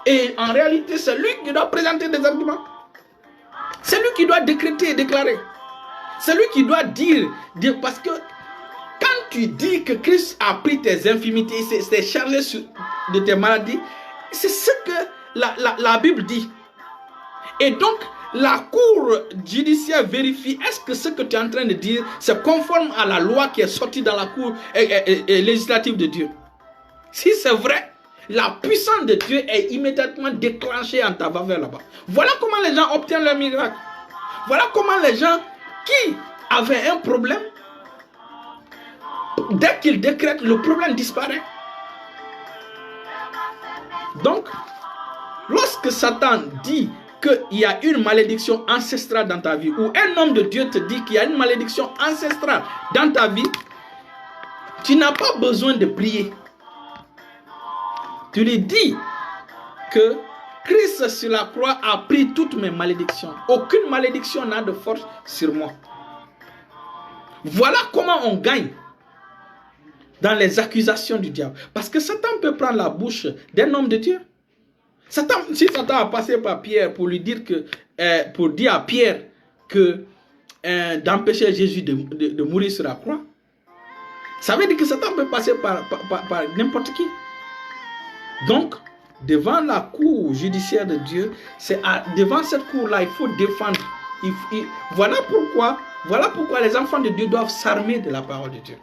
Et en réalité, c'est lui qui doit présenter des arguments. C'est lui qui doit décréter et déclarer. C'est lui qui doit dire. Parce que quand tu dis que Christ a pris tes infirmités, s'est chargé de tes maladies, c'est ce que la Bible dit. Et donc, la cour judiciaire vérifie, est-ce que ce que tu es en train de dire, c'est conforme à la loi qui est sortie dans la cour législative de Dieu. Si c'est vrai, la puissance de Dieu est immédiatement déclenchée en ta faveur là-bas. Voilà comment les gens obtiennent leur miracle. Voilà comment les gens qui avaient un problème, dès qu'ils décrètent, le problème disparaît. Donc, lorsque Satan dit qu'il y a une malédiction ancestrale dans ta vie, ou un homme de Dieu te dit qu'il y a une malédiction ancestrale dans ta vie, tu n'as pas besoin de prier. Tu lui dis que Christ sur la croix a pris toutes mes malédictions. Aucune malédiction n'a de force sur moi. Voilà comment on gagne dans les accusations du diable. Parce que Satan peut prendre la bouche d'un homme de Dieu. Si Satan a passé par Pierre pour lui dire pour dire à Pierre que d'empêcher Jésus de mourir sur la croix, ça veut dire que Satan peut passer par n'importe qui. Donc, devant la cour judiciaire de Dieu, c'est devant cette cour-là, il faut défendre. Voilà pourquoi les enfants de Dieu doivent s'armer de la parole de Dieu.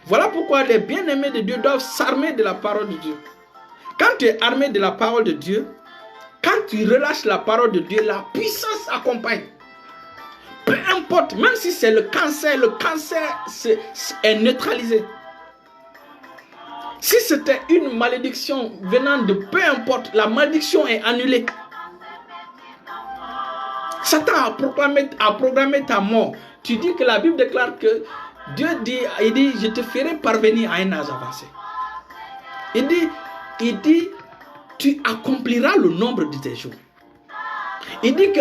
Voilà pourquoi les bien-aimés de Dieu doivent s'armer de la parole de Dieu. Quand tu es armé de la parole de Dieu, quand tu relâches la parole de Dieu, la puissance accompagne. Peu importe, même si c'est le cancer est neutralisé. Si c'était une malédiction venant de peu importe, la malédiction est annulée. Satan a programmé ta mort. Tu dis que la Bible déclare que Dieu dit, je te ferai parvenir à un âge avancé. Il dit, tu accompliras le nombre de tes jours. Il dit que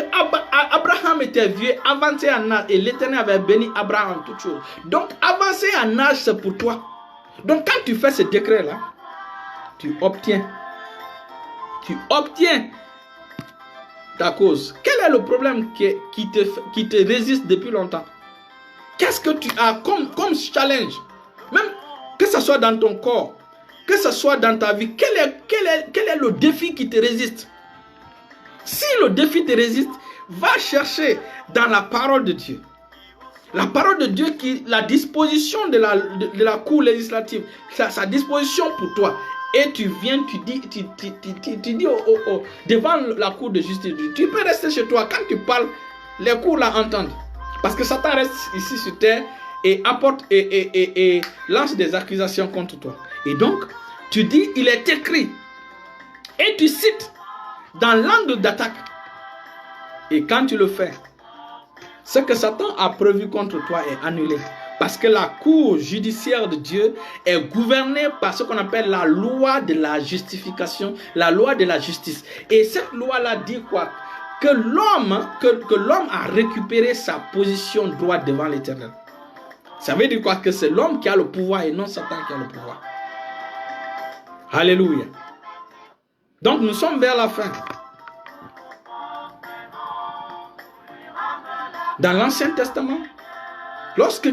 Abraham était vieux, avancé en âge, et l'Éternel avait béni Abraham en toutes choses. Donc, avancer en âge, c'est pour toi. Donc, quand tu fais ce décret-là, tu obtiens ta cause. Quel est le problème qui te résiste depuis longtemps? Qu'est-ce que tu as comme challenge? Même que ce soit dans ton corps, que ce soit dans ta vie, quel est le défi qui te résiste? Si le défi te résiste, va chercher dans la parole de Dieu. La parole de Dieu, la disposition de la cour législative, sa disposition pour toi. Et tu viens, tu dis devant la cour de justice. Tu peux rester chez toi. Quand tu parles, les cours la entendent. Parce que Satan reste ici sur terre et apporte et lance des accusations contre toi. Et donc, tu dis, il est écrit. Et tu cites dans l'angle d'attaque. Et quand tu le fais, ce que Satan a prévu contre toi est annulé. Parce que la cour judiciaire de Dieu est gouvernée par ce qu'on appelle la loi de la justification, la loi de la justice. Et cette loi-là dit quoi? Que l'homme a récupéré sa position droite devant l'Éternel. Ça veut dire quoi? Que c'est l'homme qui a le pouvoir et non Satan qui a le pouvoir. Alléluia. Donc nous sommes vers la fin. Dans l'Ancien Testament, lorsque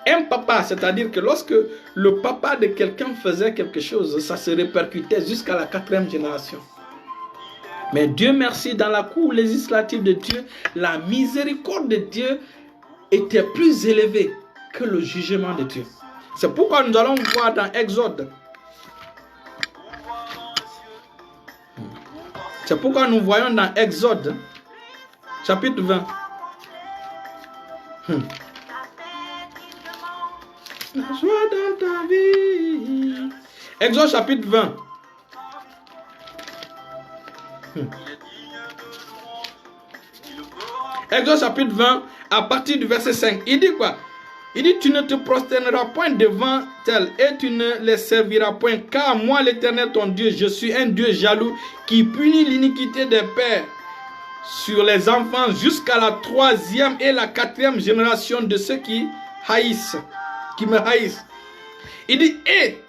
un papa, c'est-à-dire que lorsque le papa de quelqu'un faisait quelque chose, ça se répercutait jusqu'à la 4e génération. Mais Dieu merci, dans la cour législative de Dieu, la miséricorde de Dieu était plus élevée que le jugement de Dieu. C'est pourquoi nous allons voir dans Exode. C'est pourquoi nous voyons dans Exode, chapitre 20. Sois dans ta vie. Exode chapitre 20. Exode chapitre 20, à partir du verset 5. Il dit quoi? Il dit, tu ne te prosterneras point devant elles et tu ne les serviras point, car moi l'Éternel ton Dieu, je suis un Dieu jaloux qui punit l'iniquité des pères sur les enfants jusqu'à la 3e et la 4e génération de ceux qui haïssent, qui me haïssent. Il dit, et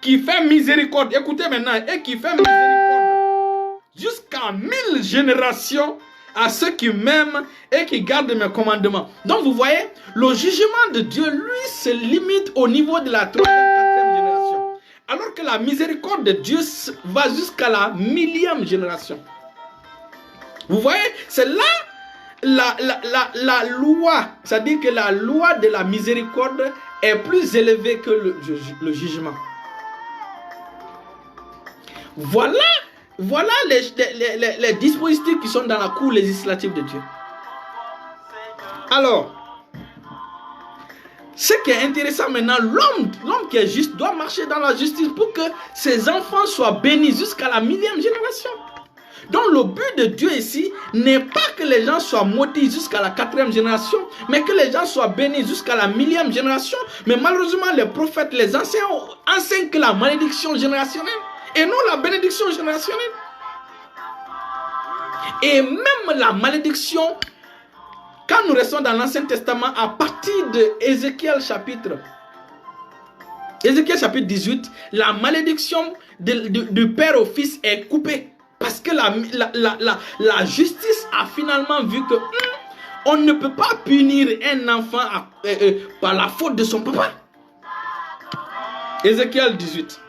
qui fait miséricorde, écoutez maintenant, et qui fait miséricorde jusqu'à 1000 générations à ceux qui m'aiment et qui gardent mes commandements. Donc vous voyez, le jugement de Dieu, lui, se limite au niveau de la 3e, 4e génération. Alors que la miséricorde de Dieu va jusqu'à la 1000e génération. Vous voyez, c'est là la loi, c'est-à-dire que la loi de la miséricorde est plus élevée que le jugement. Voilà les dispositifs qui sont dans la cour législative de Dieu. Alors, ce qui est intéressant maintenant, l'homme qui est juste doit marcher dans la justice pour que ses enfants soient bénis jusqu'à la 1000e génération. Donc le but de Dieu ici n'est pas que les gens soient maudits jusqu'à la 4e génération, mais que les gens soient bénis jusqu'à la 1000e génération. Mais malheureusement, les prophètes, les anciens enseignent que la malédiction générationnelle et non la bénédiction générationnelle. Et même la malédiction, quand nous restons dans l'Ancien Testament, à partir de Ézéchiel chapitre 18, la malédiction du père au fils est coupée. Parce que la justice a finalement vu que on ne peut pas punir un enfant par la faute de son papa. Ézéchiel 18.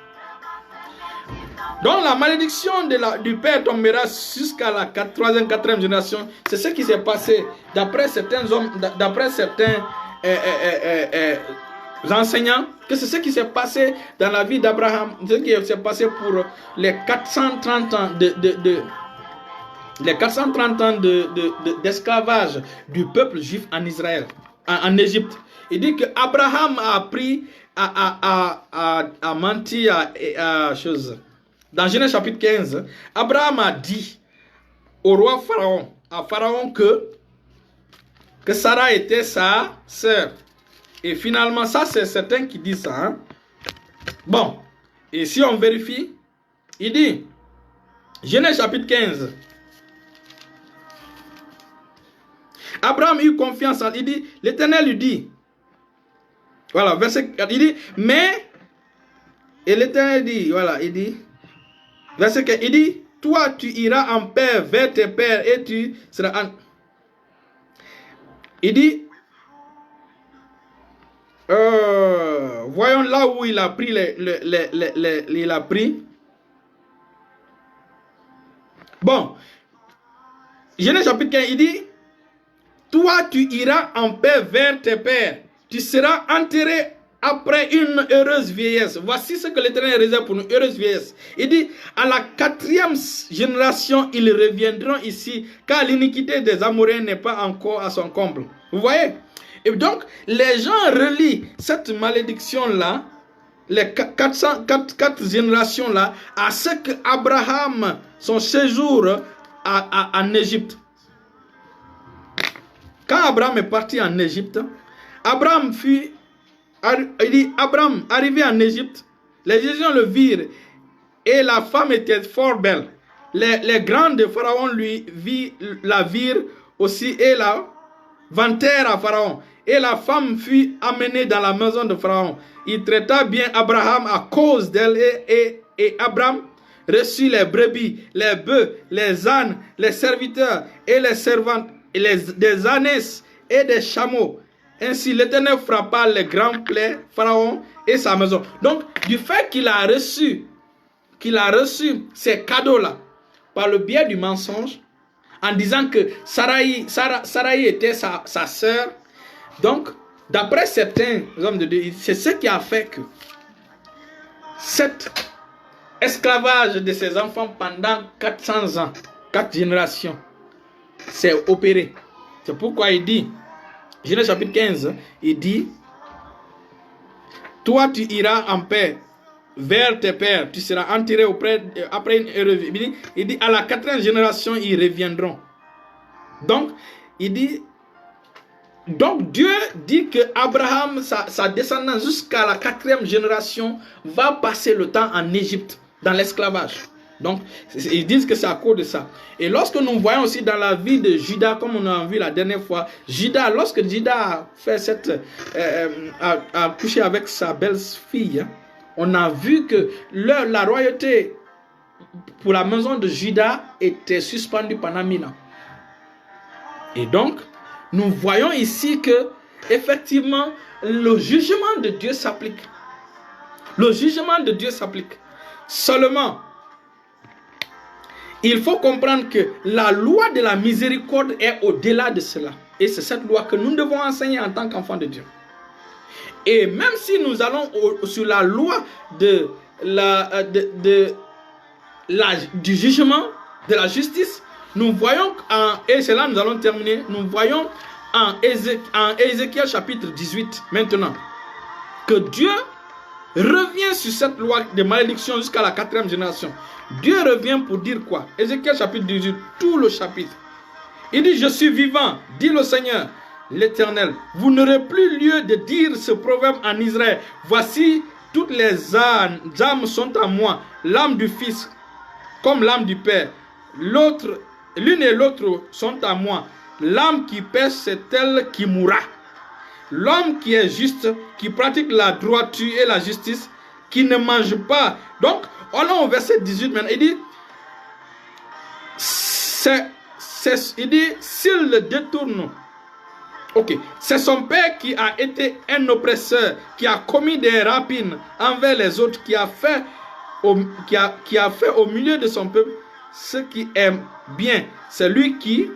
Donc la malédiction du père tombera jusqu'à la 3e, 4e génération. C'est ce qui s'est passé d'après certains hommes, d'après certains enseignants, que c'est ce qui s'est passé dans la vie d'Abraham, ce qui s'est passé pour les 430 ans d'esclavage du peuple juif en Israël, en Égypte. Il dit que Abraham a appris à mentir à chose. Dans Genèse chapitre 15, Abraham a dit au roi Pharaon, que Sarah était sa sœur. Et finalement, ça c'est certains qui disent ça. Hein? Bon, et si on vérifie, il dit, Genèse chapitre 15, Abraham eut confiance en, il dit, l'Éternel lui dit, voilà, verset 4, il dit, mais, et l'Éternel dit, voilà, il dit, verset 4, il dit, toi tu iras en paix vers tes pères et tu seras en... Il dit, voyons là où il a pris il a pris. Bon, Genèse chapitre 15, il dit, toi tu iras en paix vers tes pères, tu seras enterré après une heureuse vieillesse. Voici ce que l'Éternel réserve pour une heureuse vieillesse. Il dit, à la 4e génération, ils reviendront ici, car l'iniquité des Amoréens n'est pas encore à son comble. Vous voyez? Et donc, les gens relient cette malédiction-là, les 4 générations-là, à ce que Abraham, son séjour en Égypte. Quand Abraham est parti en Égypte, Abraham arrivé en Égypte, les Égyptiens le virent, et la femme était fort belle. Les grands de Pharaon la virent aussi, et la vantèrent à Pharaon. Et la femme fut amenée dans la maison de Pharaon. Il traita bien Abraham à cause d'elle, et Abraham reçut les brebis, les bœufs, les ânes, les serviteurs et les servantes, et des ânesses et des chameaux. Ainsi l'Éternel frappa les grands plaies Pharaon et sa maison. Donc, du fait qu'il a reçu ces cadeaux-là par le biais du mensonge, en disant que Sarai était sa sœur, donc d'après certains hommes de Dieu, c'est ce qui a fait que cet esclavage de ces enfants pendant 400 ans, 4 générations, s'est opéré. C'est pourquoi il dit, Genèse chapitre 15, il dit, toi tu iras en paix vers tes pères, tu seras enterré après il dit, à la 4e génération, ils reviendront. Donc, il dit, donc Dieu dit que Abraham, sa descendance jusqu'à la 4e génération, va passer le temps en Égypte, dans l'esclavage. Donc, ils disent que c'est à cause de ça. Et lorsque nous voyons aussi dans la vie de Judas, comme on a vu la dernière fois, lorsque Judas a fait a couché avec sa belle-fille, on a vu que la royauté pour la maison de Judas était suspendue pendant 1000 ans. Et donc, nous voyons ici que, effectivement, le jugement de Dieu s'applique. Le jugement de Dieu s'applique. Seulement, il faut comprendre que la loi de la miséricorde est au-delà de cela. Et c'est cette loi que nous devons enseigner en tant qu'enfants de Dieu. Et même si nous allons sur la loi du jugement, de la justice, nous voyons, et c'est là que nous allons terminer, nous voyons en Ézéchiel chapitre 18 maintenant, que Dieu revient sur cette loi de malédiction jusqu'à la 4e génération. Dieu revient pour dire quoi? Ézéchiel chapitre 18, tout le chapitre. Il dit, je suis vivant, dit le Seigneur, l'Éternel. Vous n'aurez plus lieu de dire ce proverbe en Israël. Voici, toutes les âmes sont à moi. L'âme du Fils comme l'âme du Père. L'une et l'autre sont à moi. L'âme qui pêche, c'est elle qui mourra. L'homme qui est juste, qui pratique la droiture et la justice, qui ne mange pas. Donc, allons au verset 18 maintenant. Il dit, il dit, s'il le détourne, ok, c'est son père qui a été un oppresseur, qui a commis des rapines envers les autres, qui a fait au milieu de son peuple ce qui est bien. C'est lui qui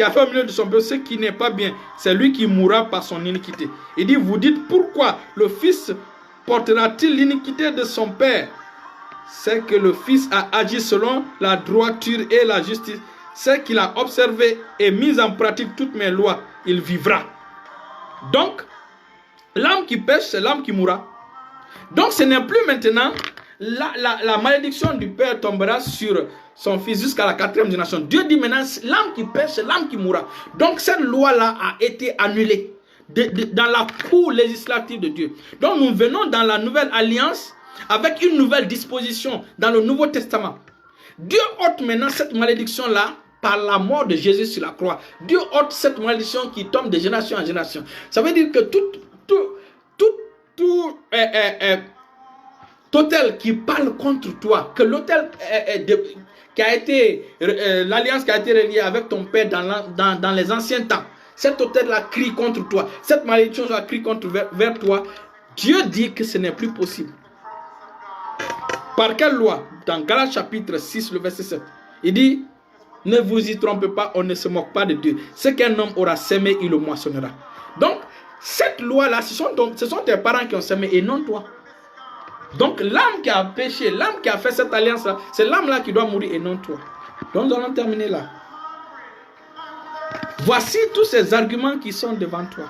a fait au milieu de son peuple ce qui n'est pas bien. C'est lui qui mourra par son iniquité. Il dit, vous dites, pourquoi le fils portera-t-il l'iniquité de son père? C'est que le fils a agi selon la droiture et la justice. C'est qu'il a observé et mis en pratique toutes mes lois. Il vivra. Donc, l'âme qui pêche, c'est l'âme qui mourra. Donc, ce n'est plus maintenant la malédiction du père tombera sur son fils jusqu'à la 4e génération. Dieu dit maintenant, l'âme qui pêche, c'est l'âme qui mourra. Donc, cette loi-là a été annulée dans la cour législative de Dieu. Donc, nous venons dans la nouvelle alliance avec une nouvelle disposition dans le Nouveau Testament. Dieu ôte maintenant cette malédiction-là par la mort de Jésus sur la croix. Dieu ôte cette malédiction qui tombe de génération en génération. Ça veut dire que tout autel qui parle contre toi, que l'autel qui a été, l'alliance qui a été reliée avec ton père dans les anciens temps, cet autel-là crie contre toi, cette malédiction-là crie vers toi, Dieu dit que ce n'est plus possible. Par quelle loi? Dans Galates chapitre 6, le verset 7, il dit, ne vous y trompez pas, on ne se moque pas de Dieu. Ce qu'un homme aura semé, il le moissonnera. Donc, cette loi-là, ce sont tes parents qui ont semé et non toi. Donc, l'âme qui a péché, l'âme qui a fait cette alliance-là, c'est l'âme-là qui doit mourir et non toi. Donc, nous allons terminer là. Voici tous ces arguments qui sont devant toi.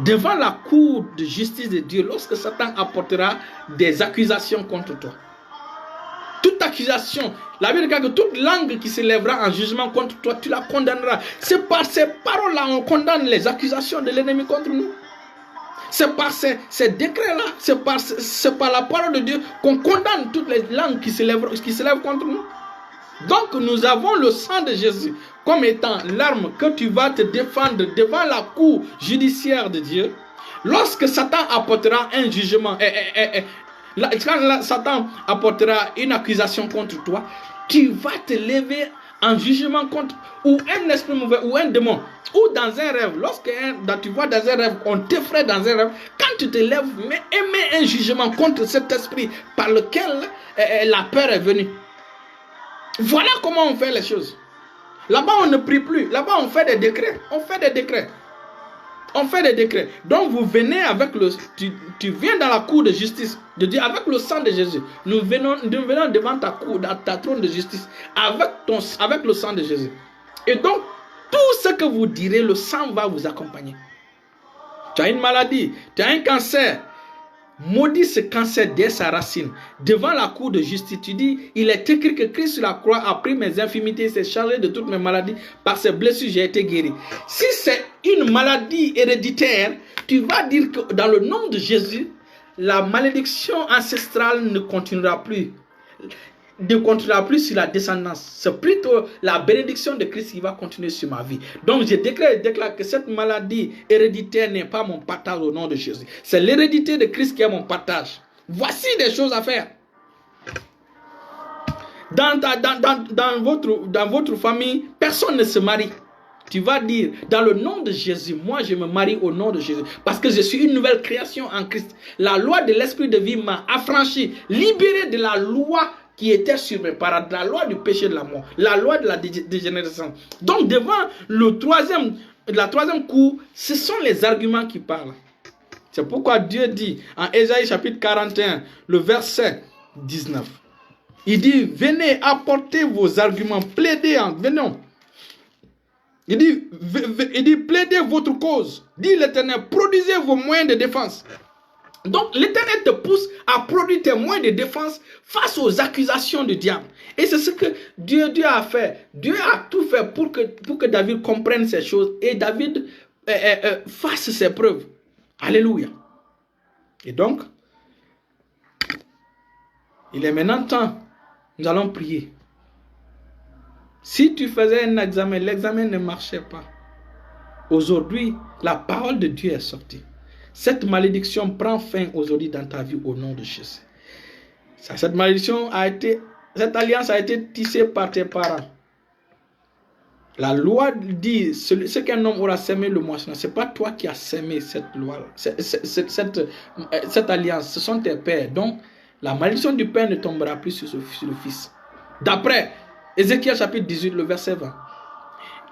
Devant la cour de justice de Dieu, lorsque Satan apportera des accusations contre toi. Toute accusation, la Bible dit que toute langue qui se lèvera en jugement contre toi, tu la condamneras. C'est par ces paroles-là qu'on condamne les accusations de l'ennemi contre nous. C'est par ces décrets-là, c'est par la parole de Dieu qu'on condamne toutes les langues qui se lèvent contre nous. Donc nous avons le sang de Jésus comme étant l'arme que tu vas te défendre devant la cour judiciaire de Dieu. Lorsque Satan apportera un jugement, quand Satan apportera une accusation contre toi, tu vas te lever en jugement contre ou un esprit mauvais ou un démon ou dans un rêve. Lorsque tu vois dans un rêve, on t'effraie dans un rêve, quand tu te lèves, mets un jugement contre cet esprit par lequel la peur est venue. Voilà comment on fait les choses. Là-bas, on ne prie plus. Là-bas, on fait des décrets. On fait des décrets. On fait des décrets. Donc vous venez avec le... Tu viens dans la cour de justice de Dieu avec le sang de Jésus. Nous venons devant ta cour, dans ta trône de justice avec le sang de Jésus. Et donc, tout ce que vous direz, le sang va vous accompagner. Tu as une maladie, tu as un cancer. Maudis ce cancer dès sa racine. Devant la cour de justice, tu dis, il est écrit que Christ sur la croix a pris mes infirmités, s'est chargé de toutes mes maladies. Par ses blessures, j'ai été guéri. Si c'est une maladie héréditaire, tu vas dire que dans le nom de Jésus, la malédiction ancestrale ne continuera plus sur la descendance. C'est plutôt la bénédiction de Christ qui va continuer sur ma vie. Donc je déclare que cette maladie héréditaire n'est pas mon partage au nom de Jésus. C'est l'hérédité de Christ qui est mon partage. Voici des choses à faire. Dans votre famille, personne ne se marie. Tu vas dire, dans le nom de Jésus, moi je me marie au nom de Jésus. Parce que je suis une nouvelle création en Christ. La loi de l'esprit de vie m'a affranchi, libéré de la loi qui était sur mes parents, la loi du péché de la mort, la loi de la dégénérescence. Donc devant la troisième cour, ce sont les arguments qui parlent. C'est pourquoi Dieu dit en Ésaïe chapitre 41, le verset 19. Il dit, venez apporter vos arguments, venons. Il dit, plaidez votre cause. Dit l'Éternel, produisez vos moyens de défense. Donc l'Éternel te pousse à produire tes moyens de défense face aux accusations du diable. Et c'est ce que Dieu a fait. Dieu a tout fait pour que David comprenne ces choses. Et David fasse ses preuves. Alléluia. Et donc, il est maintenant temps. Nous allons prier. Si tu faisais un examen, l'examen ne marchait pas. Aujourd'hui, la parole de Dieu est sortie. Cette malédiction prend fin aujourd'hui dans ta vie au nom de Jésus. Cette alliance a été tissée par tes parents. La loi dit, ce qu'un homme aura semé le moissonneur. Ce n'est pas toi qui as semé cette loi, cette alliance. Ce sont tes pères. Donc, la malédiction du père ne tombera plus sur le fils. D'après Ézéchiel chapitre 18, le verset 20.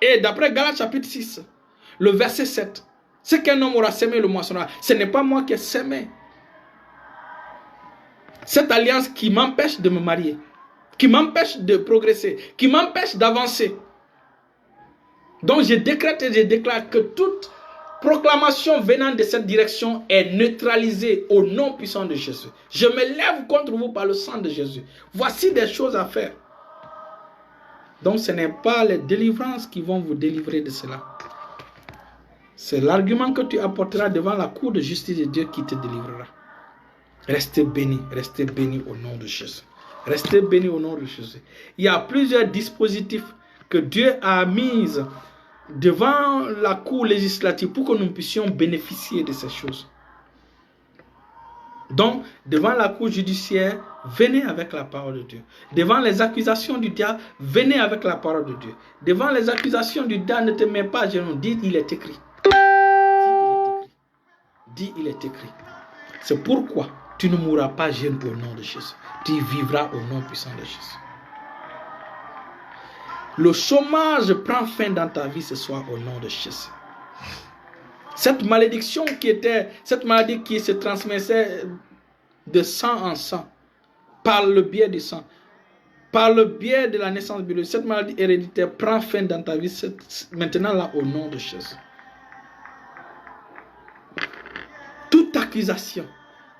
Et d'après Galates chapitre 6, le verset 7. Ce qu'un homme aura semé le moissonneur, ce n'est pas moi qui ai semé. Cette alliance qui m'empêche de me marier, qui m'empêche de progresser, qui m'empêche d'avancer. Donc je décrète et je déclare que toute proclamation venant de cette direction est neutralisée au nom puissant de Jésus. Je me lève contre vous par le sang de Jésus. Voici des choses à faire. Donc ce n'est pas les délivrances qui vont vous délivrer de cela. C'est l'argument que tu apporteras devant la cour de justice de Dieu qui te délivrera. Restez bénis au nom de Jésus. Restez bénis au nom de Jésus. Il y a plusieurs dispositifs que Dieu a mis devant la cour législative pour que nous puissions bénéficier de ces choses. Donc, devant la cour judiciaire, venez avec la parole de Dieu. Devant les accusations du diable, venez avec la parole de Dieu. Devant les accusations du diable, ne te mets pas à genoux. Dis, il est écrit. Dis, il est écrit. C'est pourquoi tu ne mourras pas jeune au nom de Jésus. Tu vivras au nom puissant de Jésus. Le chômage prend fin dans ta vie ce soir au nom de Jésus. Cette malédiction cette maladie qui se transmettait de sang en sang, par le biais du sang, par le biais de la naissance biologique, cette maladie héréditaire prend fin dans ta vie maintenant là au nom de Jésus. Toute accusation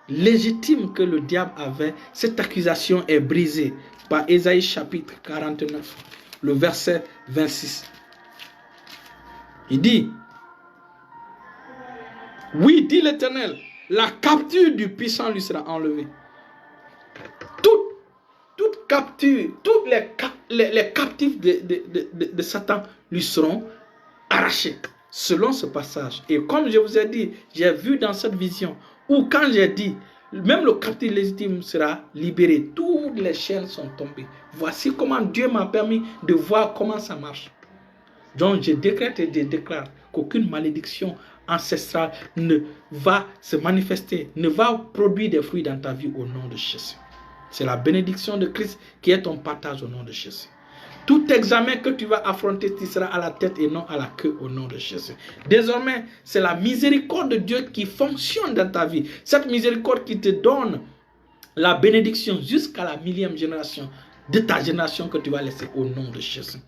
légitime que le diable avait, cette accusation est brisée par Ésaïe chapitre 49, le verset 26. Il dit, oui, dit l'Éternel, la capture du puissant lui sera enlevée. Toute capture, tous les captifs de Satan lui seront arrachés. Selon ce passage. Et comme je vous ai dit, j'ai vu dans cette vision, où quand j'ai dit, même le captif légitime sera libéré. Toutes les chaînes sont tombées. Voici comment Dieu m'a permis de voir comment ça marche. Donc je décrète et je déclare qu'aucune malédiction ancestrale ne va se manifester, ne va produire des fruits dans ta vie au nom de Jésus. C'est la bénédiction de Christ qui est ton partage au nom de Jésus. Tout examen que tu vas affronter, tu seras à la tête et non à la queue au nom de Jésus. Désormais, c'est la miséricorde de Dieu qui fonctionne dans ta vie. Cette miséricorde qui te donne la bénédiction jusqu'à la 1000e génération de ta génération que tu vas laisser au nom de Jésus.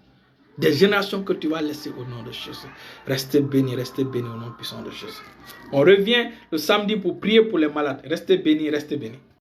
Des générations que tu vas laisser au nom de Jésus. Restez bénis au nom puissant de Jésus. On revient le samedi pour prier pour les malades. Restez bénis, restez bénis.